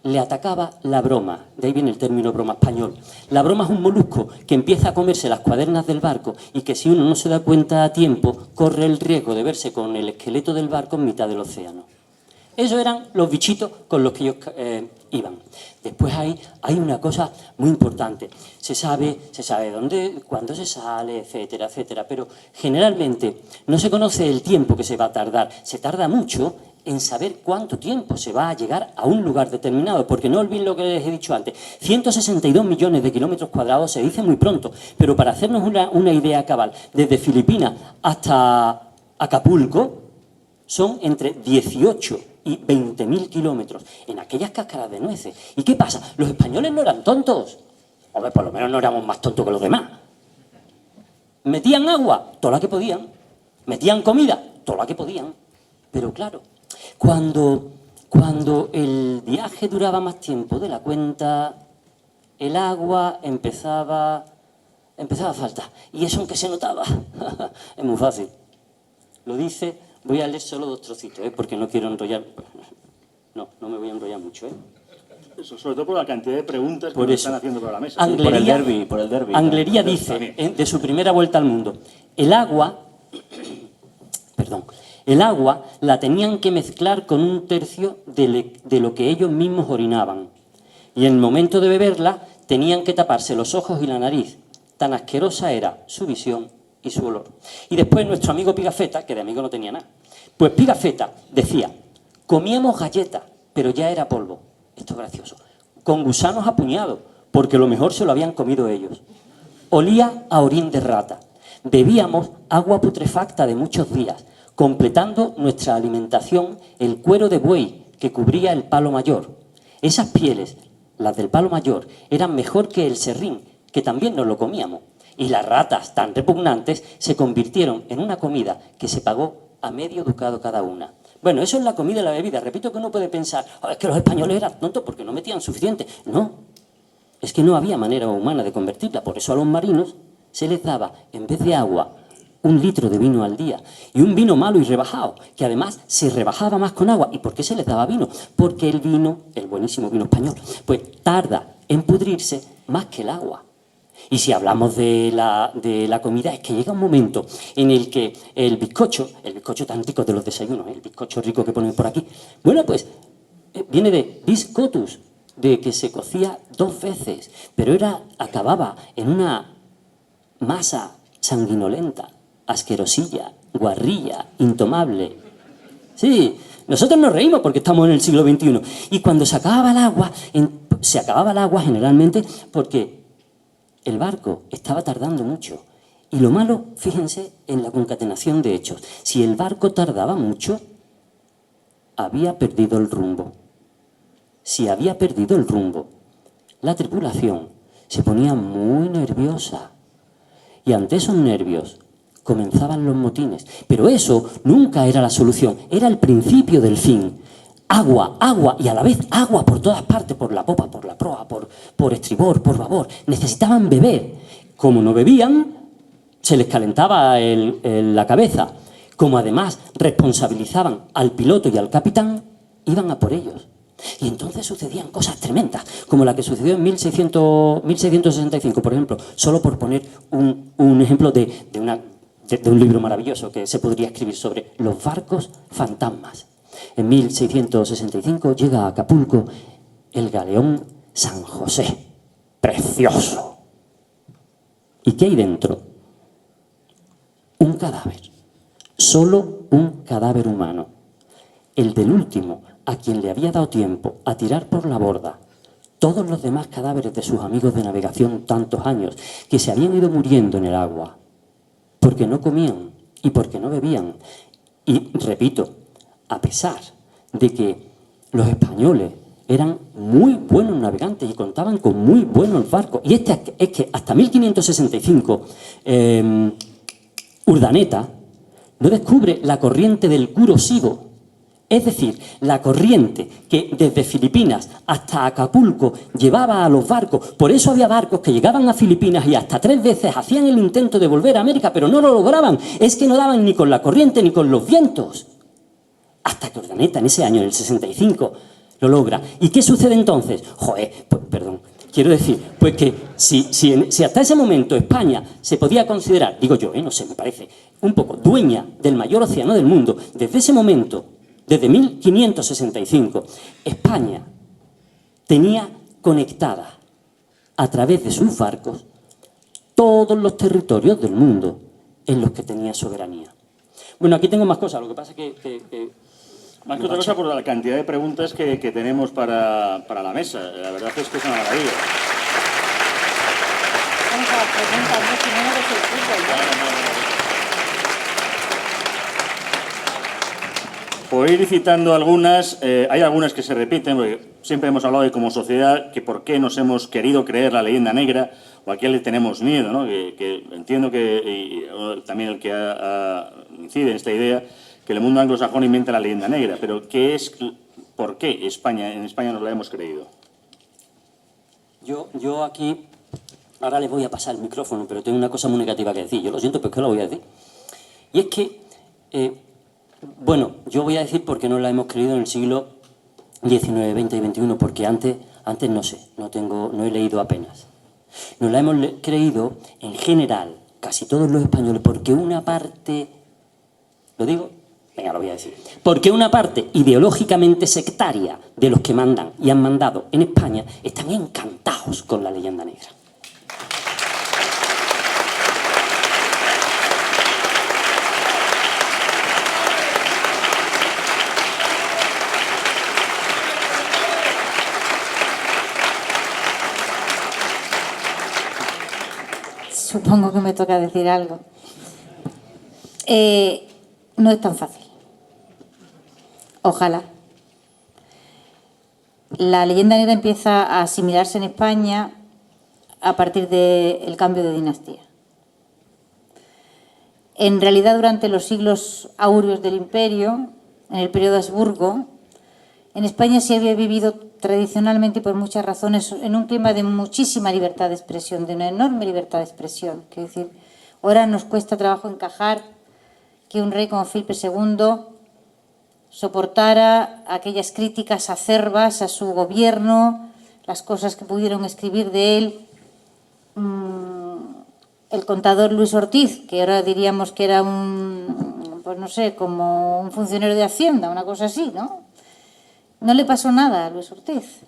le atacaba la broma, de ahí viene el término broma español. La broma es un molusco que empieza a comerse las cuadernas del barco y que si uno no se da cuenta a tiempo, corre el riesgo de verse con el esqueleto del barco en mitad del océano. Esos eran los bichitos con los que ellos iban. Después hay una cosa muy importante. Se sabe dónde, cuándo se sale, etcétera, etcétera. Pero generalmente no se conoce el tiempo que se va a tardar. Se tarda mucho en saber cuánto tiempo se va a llegar a un lugar determinado, porque no olviden lo que les he dicho antes, 162 millones de kilómetros cuadrados se dice muy pronto, pero para hacernos una idea cabal, desde Filipinas hasta Acapulco son entre 18 y 20.000 kilómetros en aquellas cáscaras de nueces. ¿Y qué pasa? Los españoles no eran tontos. Hombre, por lo menos no éramos más tontos que los demás. Metían agua, toda la que podían. Metían comida, toda la que podían. Pero claro, cuando el viaje duraba más tiempo de la cuenta, el agua empezaba a faltar. ¿Y eso en qué se notaba? Es muy fácil. Lo dice, voy a leer solo 2 trocitos, porque no quiero enrollar. No me voy a enrollar mucho, Eso, sobre todo por la cantidad de preguntas que Por nos eso. están haciendo por la mesa. Anglería, por el derbi. Anglería dice, de su primera vuelta al mundo, el agua la tenían que mezclar con 1/3 de lo que ellos mismos orinaban. Y en el momento de beberla tenían que taparse los ojos y la nariz. Tan asquerosa era su visión y su olor. Y después nuestro amigo Pigafetta, que de amigo no tenía nada, pues Pigafetta decía, comíamos galletas, pero ya era polvo. Esto es gracioso. Con gusanos a puñados, porque lo mejor se lo habían comido ellos. Olía a orín de rata. Bebíamos agua putrefacta de muchos días, completando nuestra alimentación el cuero de buey que cubría el palo mayor. Esas pieles, las del palo mayor, eran mejor que el serrín, que también nos lo comíamos. Y las ratas tan repugnantes se convirtieron en una comida que se pagó a medio ducado cada una. Bueno, eso es la comida y la bebida. Repito que uno puede pensar, es que los españoles eran tontos porque no metían suficiente. No, es que no había manera humana de convertirla. Por eso a los marinos se les daba, en vez de agua, 1 litro de vino al día. Y un vino malo y rebajado, que además se rebajaba más con agua. ¿Y por qué se les daba vino? Porque el vino, el buenísimo vino español, pues tarda en pudrirse más que el agua. Y si hablamos de la comida, es que llega un momento en el que el bizcocho tan rico de los desayunos, el bizcocho rico que ponen por aquí, bueno, pues viene de biscotus, de que se cocía 2 veces, pero acababa en una masa sanguinolenta, asquerosilla, guarrilla, intomable. Sí, nosotros nos reímos porque estamos en el siglo XXI. Y cuando se acababa el agua generalmente porque el barco estaba tardando mucho. Y lo malo, fíjense en la concatenación de hechos. Si el barco tardaba mucho, había perdido el rumbo. Si había perdido el rumbo, la tripulación se ponía muy nerviosa. Y ante esos nervios comenzaban los motines. Pero eso nunca era la solución, era el principio del fin. Agua, agua y a la vez agua por todas partes, por la popa, por la proa, por estribor, por babor. Necesitaban beber. Como no bebían, se les calentaba la cabeza. Como además responsabilizaban al piloto y al capitán, iban a por ellos. Y entonces sucedían cosas tremendas, como la que sucedió en 1665, por ejemplo, solo por poner un ejemplo de un libro maravilloso que se podría escribir sobre los barcos fantasmas. En 1665 llega a Acapulco el galeón San José, precioso. ¿Y qué hay dentro? Un cadáver, solo un cadáver humano, el del último, a quien le había dado tiempo a tirar por la borda todos los demás cadáveres de sus amigos de navegación tantos años que se habían ido muriendo en el agua, porque no comían y porque no bebían. Y repito, a pesar de que los españoles eran muy buenos navegantes y contaban con muy buenos barcos. Y es que hasta 1565 Urdaneta no descubre la corriente del Curo-Sibo. Es decir, la corriente que desde Filipinas hasta Acapulco llevaba a los barcos. Por eso había barcos que llegaban a Filipinas y hasta 3 veces hacían el intento de volver a América, pero no lo lograban. Es que no daban ni con la corriente ni con los vientos. Hasta que Urdaneta en ese año, en el 65, lo logra. ¿Y qué sucede entonces? Quiero decir, pues que si hasta ese momento España se podía considerar, digo yo, no sé, me parece, un poco dueña del mayor océano del mundo, desde ese momento, desde 1565, España tenía conectadas a través de sus barcos todos los territorios del mundo en los que tenía soberanía. Bueno, aquí tengo más cosas, lo que pasa es que más que otra cosa por la cantidad de preguntas que tenemos para la mesa. La verdad es que es una maravilla. Vamos a las preguntas, ¿no? Si no, no ves el fútbol, ¿no? Por ir citando algunas, hay algunas que se repiten, porque siempre hemos hablado de como sociedad que por qué nos hemos querido creer la leyenda negra o a qué le tenemos miedo, ¿no? Que entiendo que también el que incide en esta idea, que el mundo anglosajón inventa la leyenda negra, pero ¿por qué en España nos la hemos creído? Yo aquí, ahora les voy a pasar el micrófono, pero tengo una cosa muy negativa que decir. Yo lo siento, pero es que lo voy a decir. Y es que, bueno, yo voy a decir por qué no la hemos creído en el siglo XIX, XX y XXI, porque antes no sé, no he leído apenas. Nos la hemos creído en general, casi todos los españoles, porque una parte, ¿lo digo? Venga, lo voy a decir. Porque una parte ideológicamente sectaria de los que mandan y han mandado en España están encantados con la leyenda negra. Supongo que me toca decir algo. No es tan fácil. Ojalá. La leyenda negra empieza a asimilarse en España a partir del cambio de dinastía. En realidad, durante los siglos áureos del Imperio, en el periodo Habsburgo, en España se había vivido tradicionalmente y por muchas razones en un clima de muchísima libertad de expresión, de una enorme libertad de expresión. Quiero decir, ahora nos cuesta trabajo encajar que un rey como Felipe II soportara aquellas críticas acerbas a su gobierno, las cosas que pudieron escribir de él el contador Luis Ortiz, que ahora diríamos que era pues no sé, como un funcionario de Hacienda, una cosa así, ¿no? No le pasó nada a Luis Ortiz,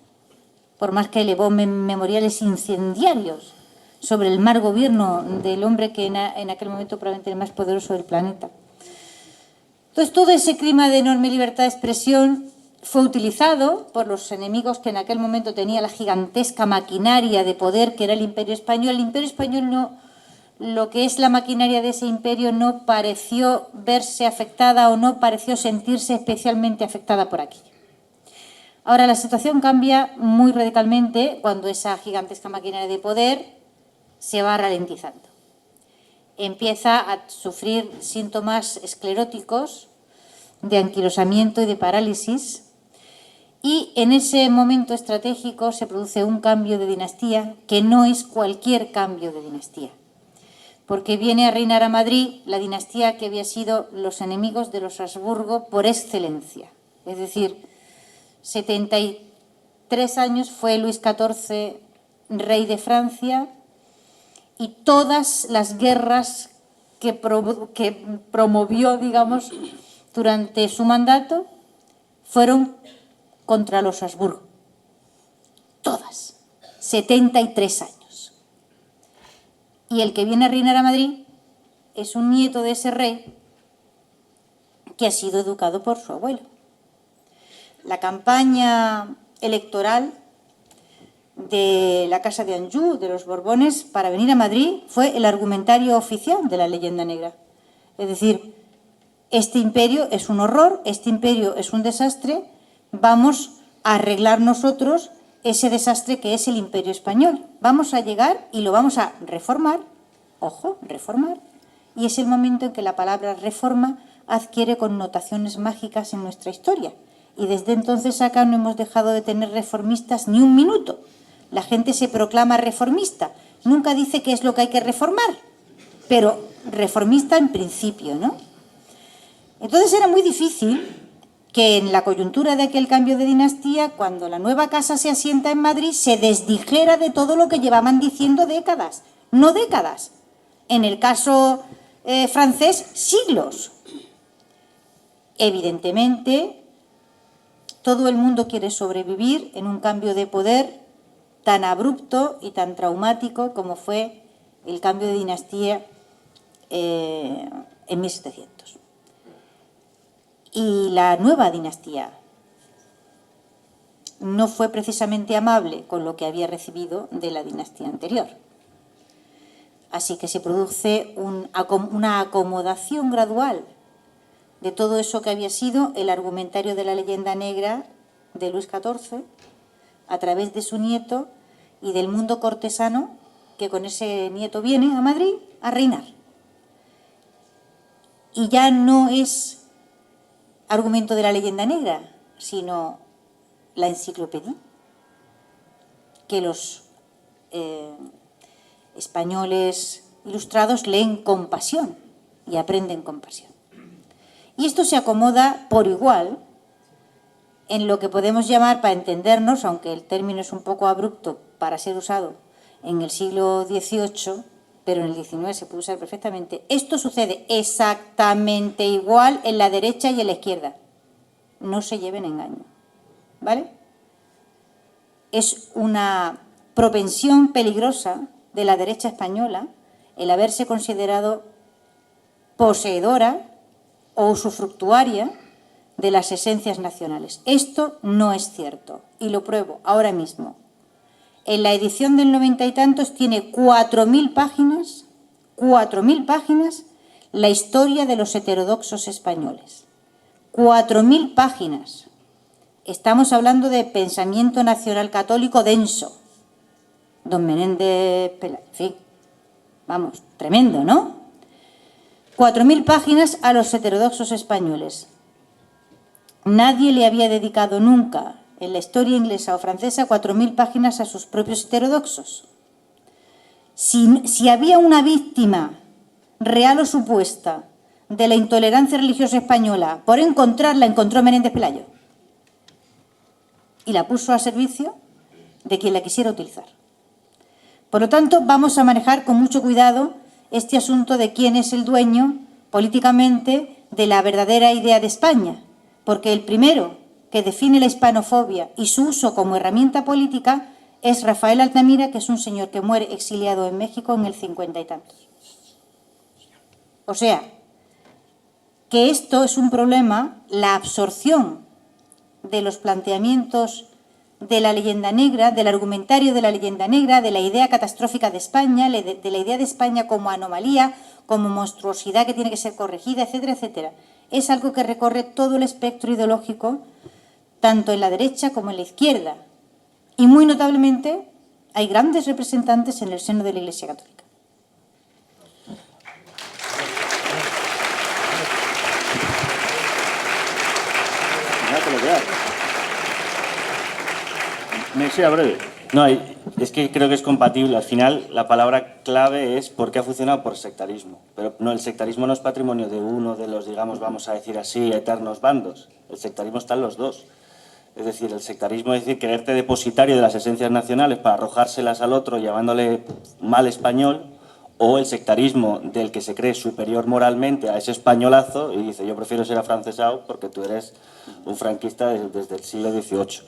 por más que elevó memoriales incendiarios sobre el mal gobierno del hombre que en aquel momento probablemente el más poderoso del planeta. Entonces, todo ese clima de enorme libertad de expresión fue utilizado por los enemigos que en aquel momento tenía la gigantesca maquinaria de poder que era el Imperio Español. El Imperio Español no, lo que es la maquinaria de ese imperio no pareció verse afectada o no pareció sentirse especialmente afectada por aquello. Ahora, la situación cambia muy radicalmente cuando esa gigantesca maquinaria de poder se va ralentizando. Empieza a sufrir síntomas escleróticos, de anquilosamiento y de parálisis, y en ese momento estratégico se produce un cambio de dinastía que no es cualquier cambio de dinastía, porque viene a reinar a Madrid la dinastía que había sido los enemigos de los Habsburgo por excelencia. Es decir, 73 años fue Luis XIV rey de Francia y todas las guerras que promovió, digamos, durante su mandato fueron contra los Habsburgo. Todas. 73 años. Y el que viene a reinar a Madrid es un nieto de ese rey que ha sido educado por su abuelo. La campaña electoral de la Casa de Anjou, de los Borbones, para venir a Madrid fue el argumentario oficial de la leyenda negra. Es decir, este imperio es un horror, este imperio es un desastre, vamos a arreglar nosotros ese desastre que es el Imperio Español. Vamos a llegar y lo vamos a reformar, ojo, reformar, y es el momento en que la palabra reforma adquiere connotaciones mágicas en nuestra historia. Y desde entonces acá no hemos dejado de tener reformistas ni un minuto. La gente se proclama reformista, nunca dice qué es lo que hay que reformar, pero reformista en principio, ¿no? Entonces era muy difícil que en la coyuntura de aquel cambio de dinastía, cuando la nueva casa se asienta en Madrid, se desdijera de todo lo que llevaban diciendo décadas, no décadas. En el caso francés, siglos. Evidentemente, todo el mundo quiere sobrevivir en un cambio de poder tan abrupto y tan traumático como fue el cambio de dinastía en 1700. Y la nueva dinastía no fue precisamente amable con lo que había recibido de la dinastía anterior. Así que se produce una acomodación gradual de todo eso que había sido el argumentario de la leyenda negra de Luis XIV a través de su nieto y del mundo cortesano que con ese nieto viene a Madrid a reinar. Y ya no es argumento de la leyenda negra, sino la enciclopedia, que los españoles ilustrados leen con pasión y aprenden con pasión. Y esto se acomoda por igual en lo que podemos llamar, para entendernos, aunque el término es un poco abrupto para ser usado en el siglo XVIII, pero en el XIX se puede usar perfectamente. Esto sucede exactamente igual en la derecha y en la izquierda. No se lleven engaño, ¿vale? Es una propensión peligrosa de la derecha española el haberse considerado poseedora o usufructuaria de las esencias nacionales. Esto no es cierto y lo pruebo ahora mismo. En la edición del 90 y tantos tiene 4.000 páginas, la historia de los heterodoxos españoles. 4.000 páginas. Estamos hablando de pensamiento nacional católico denso. Don Menéndez Pelayo, en fin, vamos, tremendo, ¿no? 4.000 páginas a los heterodoxos españoles. Nadie le había dedicado nunca en la historia inglesa o francesa 4.000 páginas a sus propios heterodoxos. Si había una víctima real o supuesta de la intolerancia religiosa española, por encontrarla encontró Menéndez Pelayo y la puso a servicio de quien la quisiera utilizar. Por lo tanto, vamos a manejar con mucho cuidado este asunto de quién es el dueño políticamente de la verdadera idea de España, porque el primero que define la hispanofobia y su uso como herramienta política es Rafael Altamira, que es un señor que muere exiliado en México en el 50 y tantos. O sea, que esto es un problema, la absorción de los planteamientos de la leyenda negra, del argumentario de la leyenda negra, de la idea catastrófica de España, de la idea de España como anomalía, como monstruosidad que tiene que ser corregida, etcétera, etcétera. Es algo que recorre todo el espectro ideológico, tanto en la derecha como en la izquierda. Y muy notablemente hay grandes representantes en el seno de la Iglesia Católica. Me sea breve. No, es que creo que es compatible. Al final, la palabra clave es por qué ha funcionado por sectarismo. Pero no, el sectarismo no es patrimonio de uno de los, digamos, vamos a decir así, eternos bandos. El sectarismo está en los dos. Es decir, el sectarismo es decir, creerte depositario de las esencias nacionales para arrojárselas al otro llamándole mal español, o el sectarismo del que se cree superior moralmente a ese españolazo y dice yo prefiero ser afrancesado porque tú eres un franquista desde el siglo XVIII.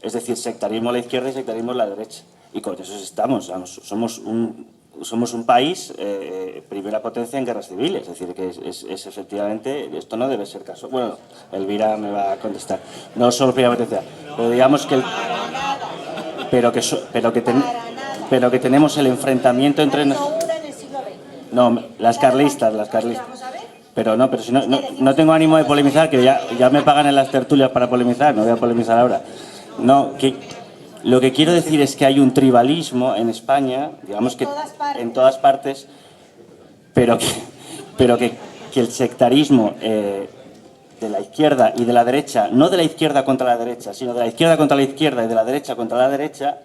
Es decir, sectarismo a la izquierda y sectarismo a la derecha. Y con eso estamos. Somos un país, primera potencia en guerras civiles. Es decir, que es efectivamente, esto no debe ser caso. Bueno, Elvira me va a contestar. No somos primera potencia. Pero digamos que pero que tenemos el enfrentamiento entre... No, las carlistas. Pero si no tengo ánimo de polemizar, que ya me pagan en las tertulias para polemizar, no voy a polemizar ahora. No, lo que quiero decir es que hay un tribalismo en España, digamos que en todas partes, pero que el sectarismo de la izquierda y de la derecha, no de la izquierda contra la derecha, sino de la izquierda contra la izquierda y de la derecha contra la derecha,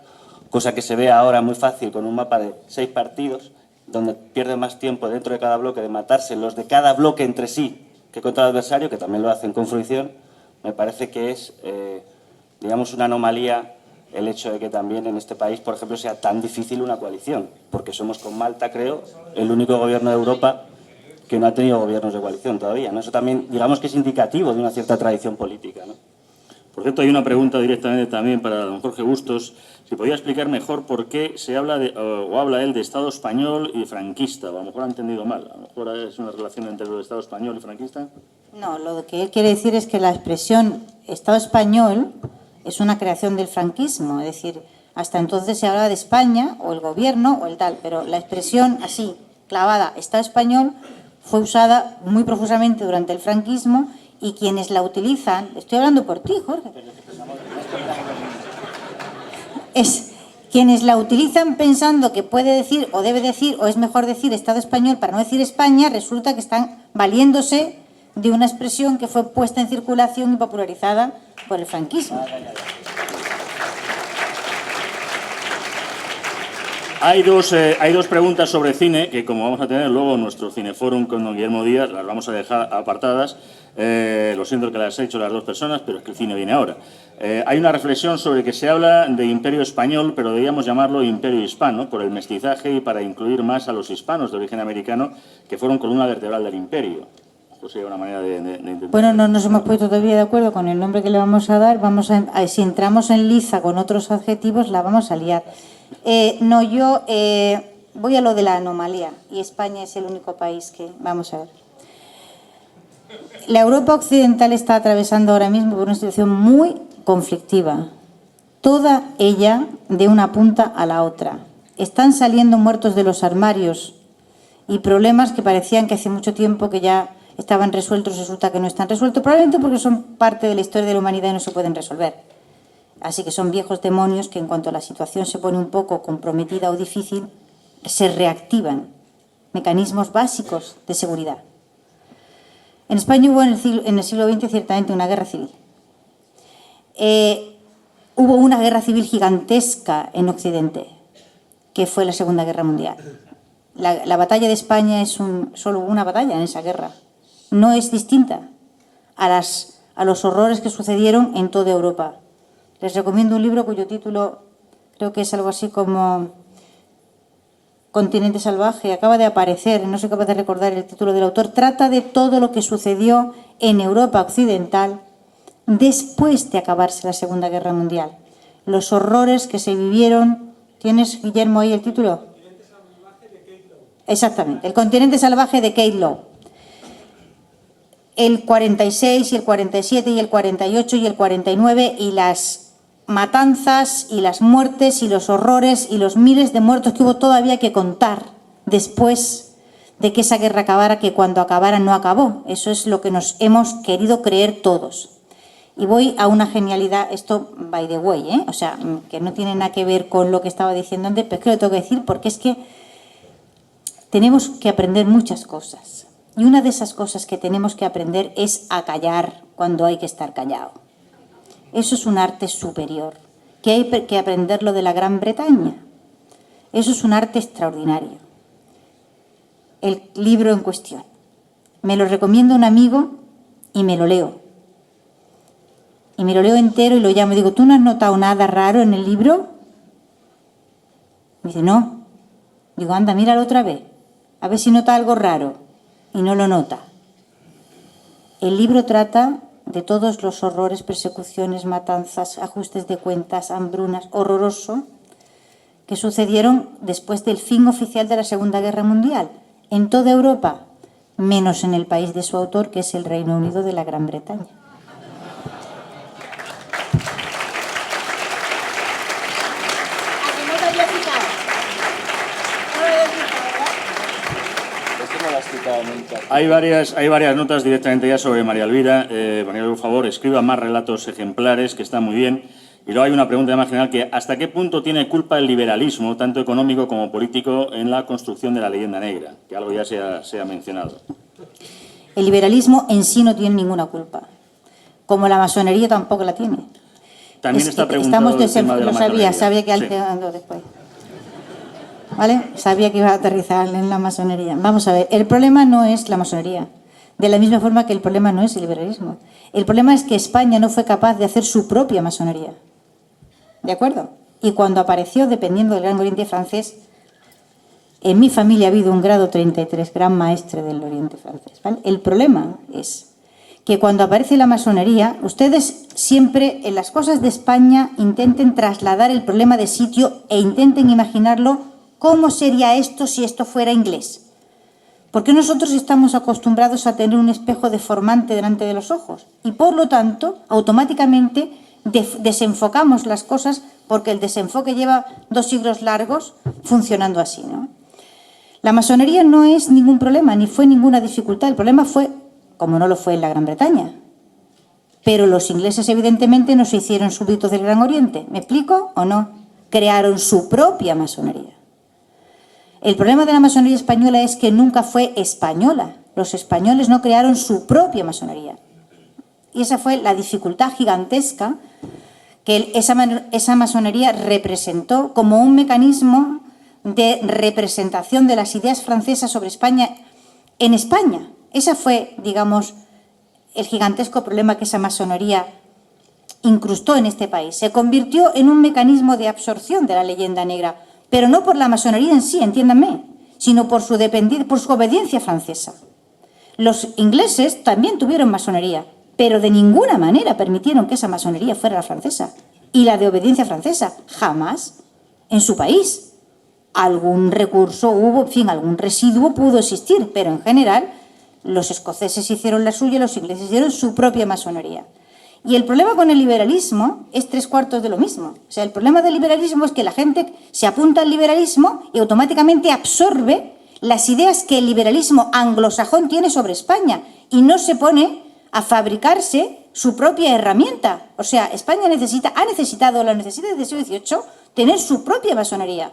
cosa que se ve ahora muy fácil con un mapa de 6 partidos, donde pierden más tiempo dentro de cada bloque de matarse los de cada bloque entre sí que contra el adversario, que también lo hacen con fruición, me parece que es... digamos, una anomalía el hecho de que también en este país, por ejemplo, sea tan difícil una coalición, porque somos con Malta, creo, el único gobierno de Europa que no ha tenido gobiernos de coalición todavía, ¿no? Eso también, digamos que es indicativo de una cierta tradición política, ¿no? Por cierto, hay una pregunta directamente también para don Jorge Bustos. Si podía explicar mejor por qué se habla o habla él de Estado español y franquista. O a lo mejor ha entendido mal. A lo mejor es una relación entre el Estado español y franquista. No, lo que él quiere decir es que la expresión Estado español es una creación del franquismo. Es decir, hasta entonces se hablaba de España o el gobierno o el tal, pero la expresión así, clavada, Estado español, fue usada muy profusamente durante el franquismo y quienes la utilizan, estoy hablando por ti, Jorge, quienes la utilizan pensando que puede decir o debe decir o es mejor decir Estado español para no decir España, resulta que están valiéndose de una expresión que fue puesta en circulación y popularizada por el franquismo. Hay dos preguntas sobre cine que, como vamos a tener luego nuestro Cineforum con don Guillermo Díaz, las vamos a dejar apartadas. Lo siento que las he hecho las dos personas, pero es que el cine viene ahora. Hay una reflexión sobre que se habla de imperio español, pero deberíamos llamarlo imperio hispano, por el mestizaje y para incluir más a los hispanos de origen americano, que fueron columna vertebral del imperio. Pues sería una manera de intentar... Bueno, no nos hemos puesto todavía de acuerdo con el nombre que le vamos a dar. Si entramos en liza con otros adjetivos, la vamos a liar. Voy a lo de la anomalía, y España es el único país que... Vamos a ver. La Europa occidental está atravesando ahora mismo por una situación muy conflictiva. Toda ella de una punta a la otra. Están saliendo muertos de los armarios y problemas que parecían que hace mucho tiempo que ya estaban resueltos, resulta que no están resueltos, probablemente porque son parte de la historia de la humanidad y no se pueden resolver. Así que son viejos demonios que en cuanto la situación se pone un poco comprometida o difícil, se reactivan mecanismos básicos de seguridad. En España hubo en el siglo XX ciertamente una guerra civil. Hubo una guerra civil gigantesca en Occidente, que fue la Segunda Guerra Mundial. La batalla de España es solo una batalla en esa guerra. No es distinta a los horrores que sucedieron en toda Europa. Les recomiendo un libro cuyo título creo que es algo así como Continente Salvaje. Acaba de aparecer, no soy capaz de recordar el título del autor. Trata de todo lo que sucedió en Europa occidental después de acabarse la Segunda Guerra Mundial. Los horrores que se vivieron. ¿Tienes, Guillermo, ahí el título? El Continente Salvaje de Kate Lowe. Exactamente, El Continente Salvaje de Kate Lowe. El 46 y el 47 y el 48 y el 49 y las matanzas y las muertes y los horrores y los miles de muertos que hubo todavía que contar después de que esa guerra acabara, que cuando acabara no acabó. Eso es lo que nos hemos querido creer todos. Y voy a una genialidad, esto by the way, o sea, que no tiene nada que ver con lo que estaba diciendo antes, pero es que lo tengo que decir porque es que tenemos que aprender muchas cosas. Y una de esas cosas que tenemos que aprender es a callar cuando hay que estar callado. Eso es un arte superior, que hay que aprenderlo de la Gran Bretaña. Eso es un arte extraordinario. El libro en cuestión. Me lo recomienda un amigo y me lo leo. Y me lo leo entero y lo llamo y digo, ¿tú no has notado nada raro en el libro? Me dice, no. Digo, anda, míralo otra vez, a ver si nota algo raro. Y no lo nota. El libro trata de todos los horrores, persecuciones, matanzas, ajustes de cuentas, hambrunas, horroroso, que sucedieron después del fin oficial de la Segunda Guerra Mundial, en toda Europa, menos en el país de su autor, que es el Reino Unido de la Gran Bretaña. Hay varias notas directamente ya sobre María Elvira. María Elvira, por favor, escriba más relatos ejemplares, que está muy bien. Y luego hay una pregunta más general, que ¿hasta qué punto tiene culpa el liberalismo, tanto económico como político, en la construcción de la leyenda negra? Que algo ya se ha mencionado. El liberalismo en sí no tiene ninguna culpa, como la masonería tampoco la tiene. También está preguntado el tema de la masonería. Sabía que después. ¿Vale? Sabía que iba a aterrizar en la masonería. Vamos a ver, el problema no es la masonería, de la misma forma que el problema no es el liberalismo. El problema es que España no fue capaz de hacer su propia masonería. ¿De acuerdo? Y cuando apareció, dependiendo del Gran Oriente francés, en mi familia ha habido un grado 33, gran maestre del Oriente francés. ¿Vale? El problema es que cuando aparece la masonería, ustedes siempre en las cosas de España intenten trasladar el problema de sitio e intenten imaginarlo cómo sería esto si esto fuera inglés. Porque nosotros estamos acostumbrados a tener un espejo deformante delante de los ojos y por lo tanto automáticamente desenfocamos las cosas porque el desenfoque lleva 2 siglos largos funcionando así, ¿no? La masonería no es ningún problema ni fue ninguna dificultad. El problema fue, como no lo fue en la Gran Bretaña. Pero los ingleses evidentemente no se hicieron súbditos del Gran Oriente. ¿Me explico o no? Crearon su propia masonería. El problema de la masonería española es que nunca fue española. Los españoles no crearon su propia masonería. Y esa fue la dificultad gigantesca que esa masonería representó como un mecanismo de representación de las ideas francesas sobre España en España. Ese fue, digamos, el gigantesco problema que esa masonería incrustó en este país. Se convirtió en un mecanismo de absorción de la leyenda negra, pero no por la masonería en sí, entiéndanme, sino por su obediencia francesa. Los ingleses también tuvieron masonería, pero de ninguna manera permitieron que esa masonería fuera la francesa. Y la de obediencia francesa, jamás en su país. Algún recurso hubo, en fin, algún residuo pudo existir, pero en general los escoceses hicieron la suya, los ingleses hicieron su propia masonería. Y el problema con el liberalismo es 3/4 de lo mismo. O sea, el problema del liberalismo es que la gente se apunta al liberalismo y automáticamente absorbe las ideas que el liberalismo anglosajón tiene sobre España y no se pone a fabricarse su propia herramienta. O sea, España lo necesita desde el siglo XVIII tener su propia masonería.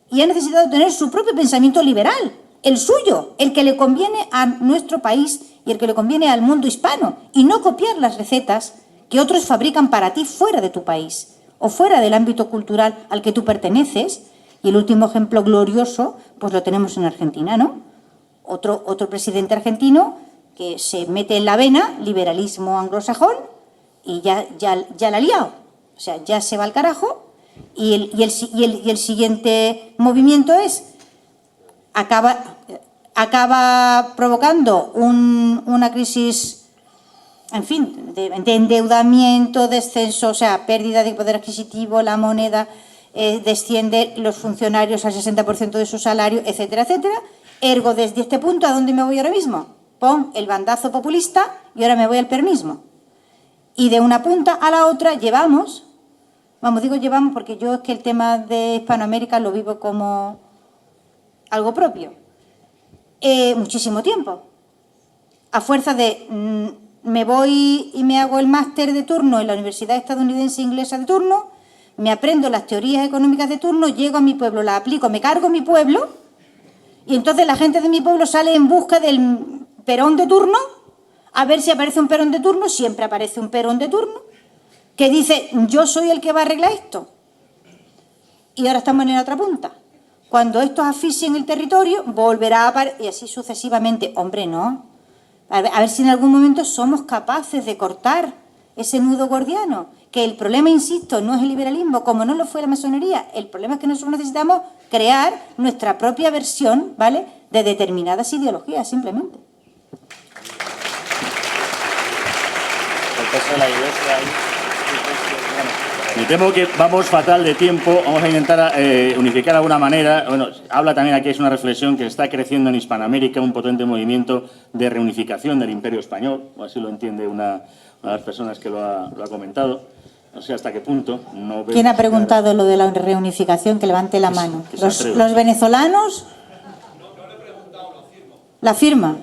Y ha necesitado tener su propio pensamiento liberal, el suyo, el que le conviene a nuestro país y el que le conviene al mundo hispano, y no copiar las recetas que otros fabrican para ti fuera de tu país o fuera del ámbito cultural al que tú perteneces. Y el último ejemplo glorioso, pues lo tenemos en Argentina, ¿no? Otro presidente argentino que se mete en la vena liberalismo anglosajón y ya la ha liado. O sea, ya se va al carajo. Y el siguiente movimiento acaba provocando una crisis, en fin, de endeudamiento, descenso, o sea, pérdida de poder adquisitivo, la moneda desciende, los funcionarios al 60% de su salario, etcétera, etcétera. Ergo, desde este punto, ¿a dónde me voy ahora mismo? Pon el bandazo populista y ahora me voy al peronismo. Y de una punta a la otra llevamos porque yo es que el tema de Hispanoamérica lo vivo como algo propio. Muchísimo tiempo. A fuerza de me voy y me hago el máster de turno en la Universidad Estadounidense Inglesa de turno, me aprendo las teorías económicas de turno, llego a mi pueblo, las aplico, me cargo mi pueblo y entonces la gente de mi pueblo sale en busca del Perón de turno a ver si aparece un Perón de turno, siempre aparece un Perón de turno que dice, yo soy el que va a arreglar esto. Y ahora estamos en la otra punta. Cuando estos asfixien el territorio, volverá a aparecer, y así sucesivamente. Hombre, no. A ver si en algún momento somos capaces de cortar ese nudo gordiano. Que el problema, insisto, no es el liberalismo, como no lo fue la masonería. El problema es que nosotros necesitamos crear nuestra propia versión, ¿vale?, de determinadas ideologías, simplemente. El peso de la iglesia ahí. Me temo que vamos fatal de tiempo. Vamos a intentar unificar de alguna manera. Bueno, habla también aquí, es una reflexión que está creciendo en Hispanoamérica, un potente movimiento de reunificación del Imperio Español, o así lo entiende una de las personas que lo ha comentado. No sé hasta qué punto. No veo. ¿Quién ha preguntado lo de la reunificación? Que levante la mano. ¿Los venezolanos? No le he preguntado, lo afirmo. ¿La firma?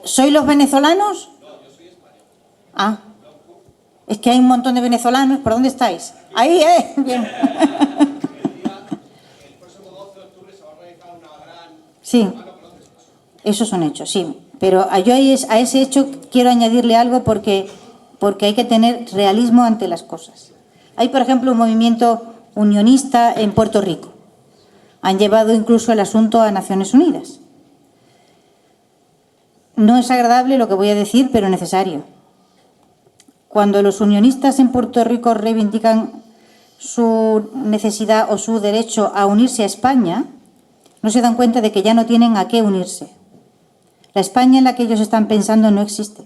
¿Sois los venezolanos? No, yo soy español. Ah. Es que hay un montón de venezolanos. ¿Por dónde estáis? Ahí, bien. El próximo 12 de octubre se va a realizar una gran... Sí, esos son hechos, sí. Pero yo a ese hecho quiero añadirle algo porque hay que tener realismo ante las cosas. Hay, por ejemplo, un movimiento unionista en Puerto Rico. Han llevado incluso el asunto a Naciones Unidas. No es agradable lo que voy a decir, pero necesario. Cuando los unionistas en Puerto Rico reivindican su necesidad o su derecho a unirse a España, no se dan cuenta de que ya no tienen a qué unirse. La España en la que ellos están pensando no existe.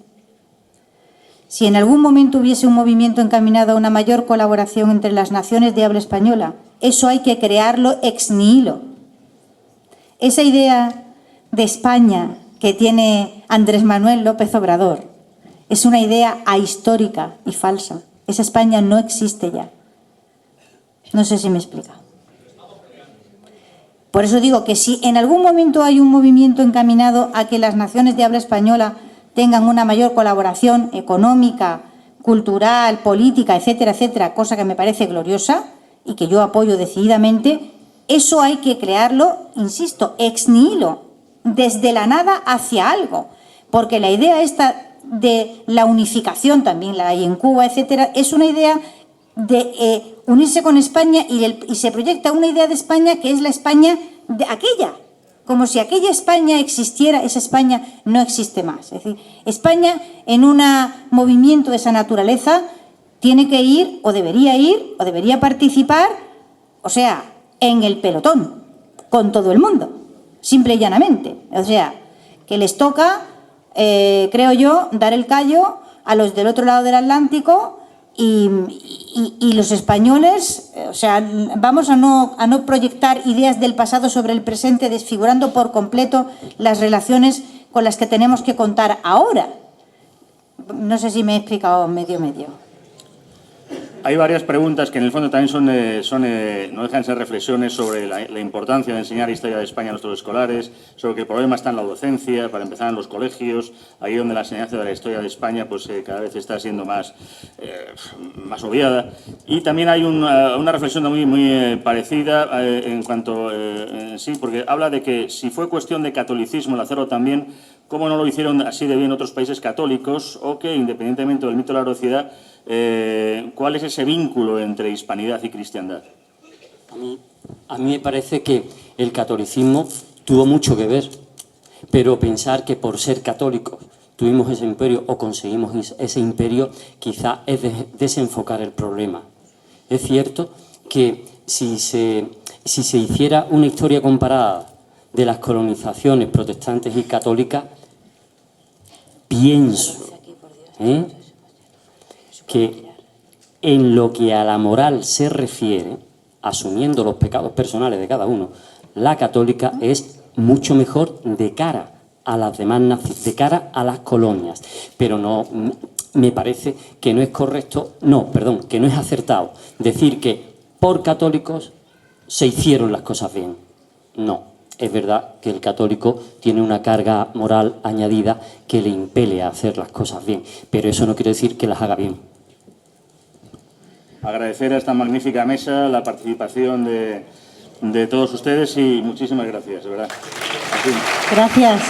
Si en algún momento hubiese un movimiento encaminado a una mayor colaboración entre las naciones de habla española, eso hay que crearlo ex nihilo. Esa idea de España que tiene Andrés Manuel López Obrador es una idea ahistórica y falsa. Esa España no existe ya. No sé si me explica. Por eso digo que si en algún momento hay un movimiento encaminado a que las naciones de habla española tengan una mayor colaboración económica, cultural, política, etcétera, etcétera, cosa que me parece gloriosa y que yo apoyo decididamente, eso hay que crearlo, insisto, ex nihilo, desde la nada hacia algo. Porque la idea esta de la unificación, también la hay en Cuba, etcétera, es una idea de unirse con España y se proyecta una idea de España que es la España de aquella. Como si aquella España existiera, esa España no existe más. Es decir, España en un movimiento de esa naturaleza tiene que ir, o debería participar, o sea, en el pelotón, con todo el mundo, simple y llanamente. O sea, que les toca, creo yo, dar el callo a los del otro lado del Atlántico y los españoles, o sea, vamos a no proyectar ideas del pasado sobre el presente, desfigurando por completo las relaciones con las que tenemos que contar ahora. No sé si me he explicado medio. Hay varias preguntas que en el fondo también no dejan de ser reflexiones sobre la importancia de enseñar historia de España a nuestros escolares, sobre que el problema está en la docencia, para empezar en los colegios, ahí donde la enseñanza de la historia de España pues cada vez está siendo más obviada. Y también hay una reflexión muy parecida en cuanto sí, porque habla de que si fue cuestión de catolicismo el hacerlo también, ¿cómo no lo hicieron así de bien otros países católicos? O que, independientemente del mito de la heroicidad, ¿cuál es ese vínculo entre hispanidad y cristiandad? A mí me parece que el catolicismo tuvo mucho que ver, pero pensar que por ser católicos tuvimos ese imperio o conseguimos ese imperio quizá es desenfocar el problema. Es cierto que si se hiciera una historia comparada de las colonizaciones protestantes y católicas, pienso que en lo que a la moral se refiere, asumiendo los pecados personales de cada uno, la católica es mucho mejor de cara a las demás, de cara a las colonias. Pero no, me parece que no es correcto, que no es acertado decir que por católicos se hicieron las cosas bien. No. Es verdad que el católico tiene una carga moral añadida que le impele a hacer las cosas bien, pero eso no quiere decir que las haga bien. Agradecer a esta magnífica mesa la participación de todos ustedes y muchísimas gracias, de verdad. Gracias.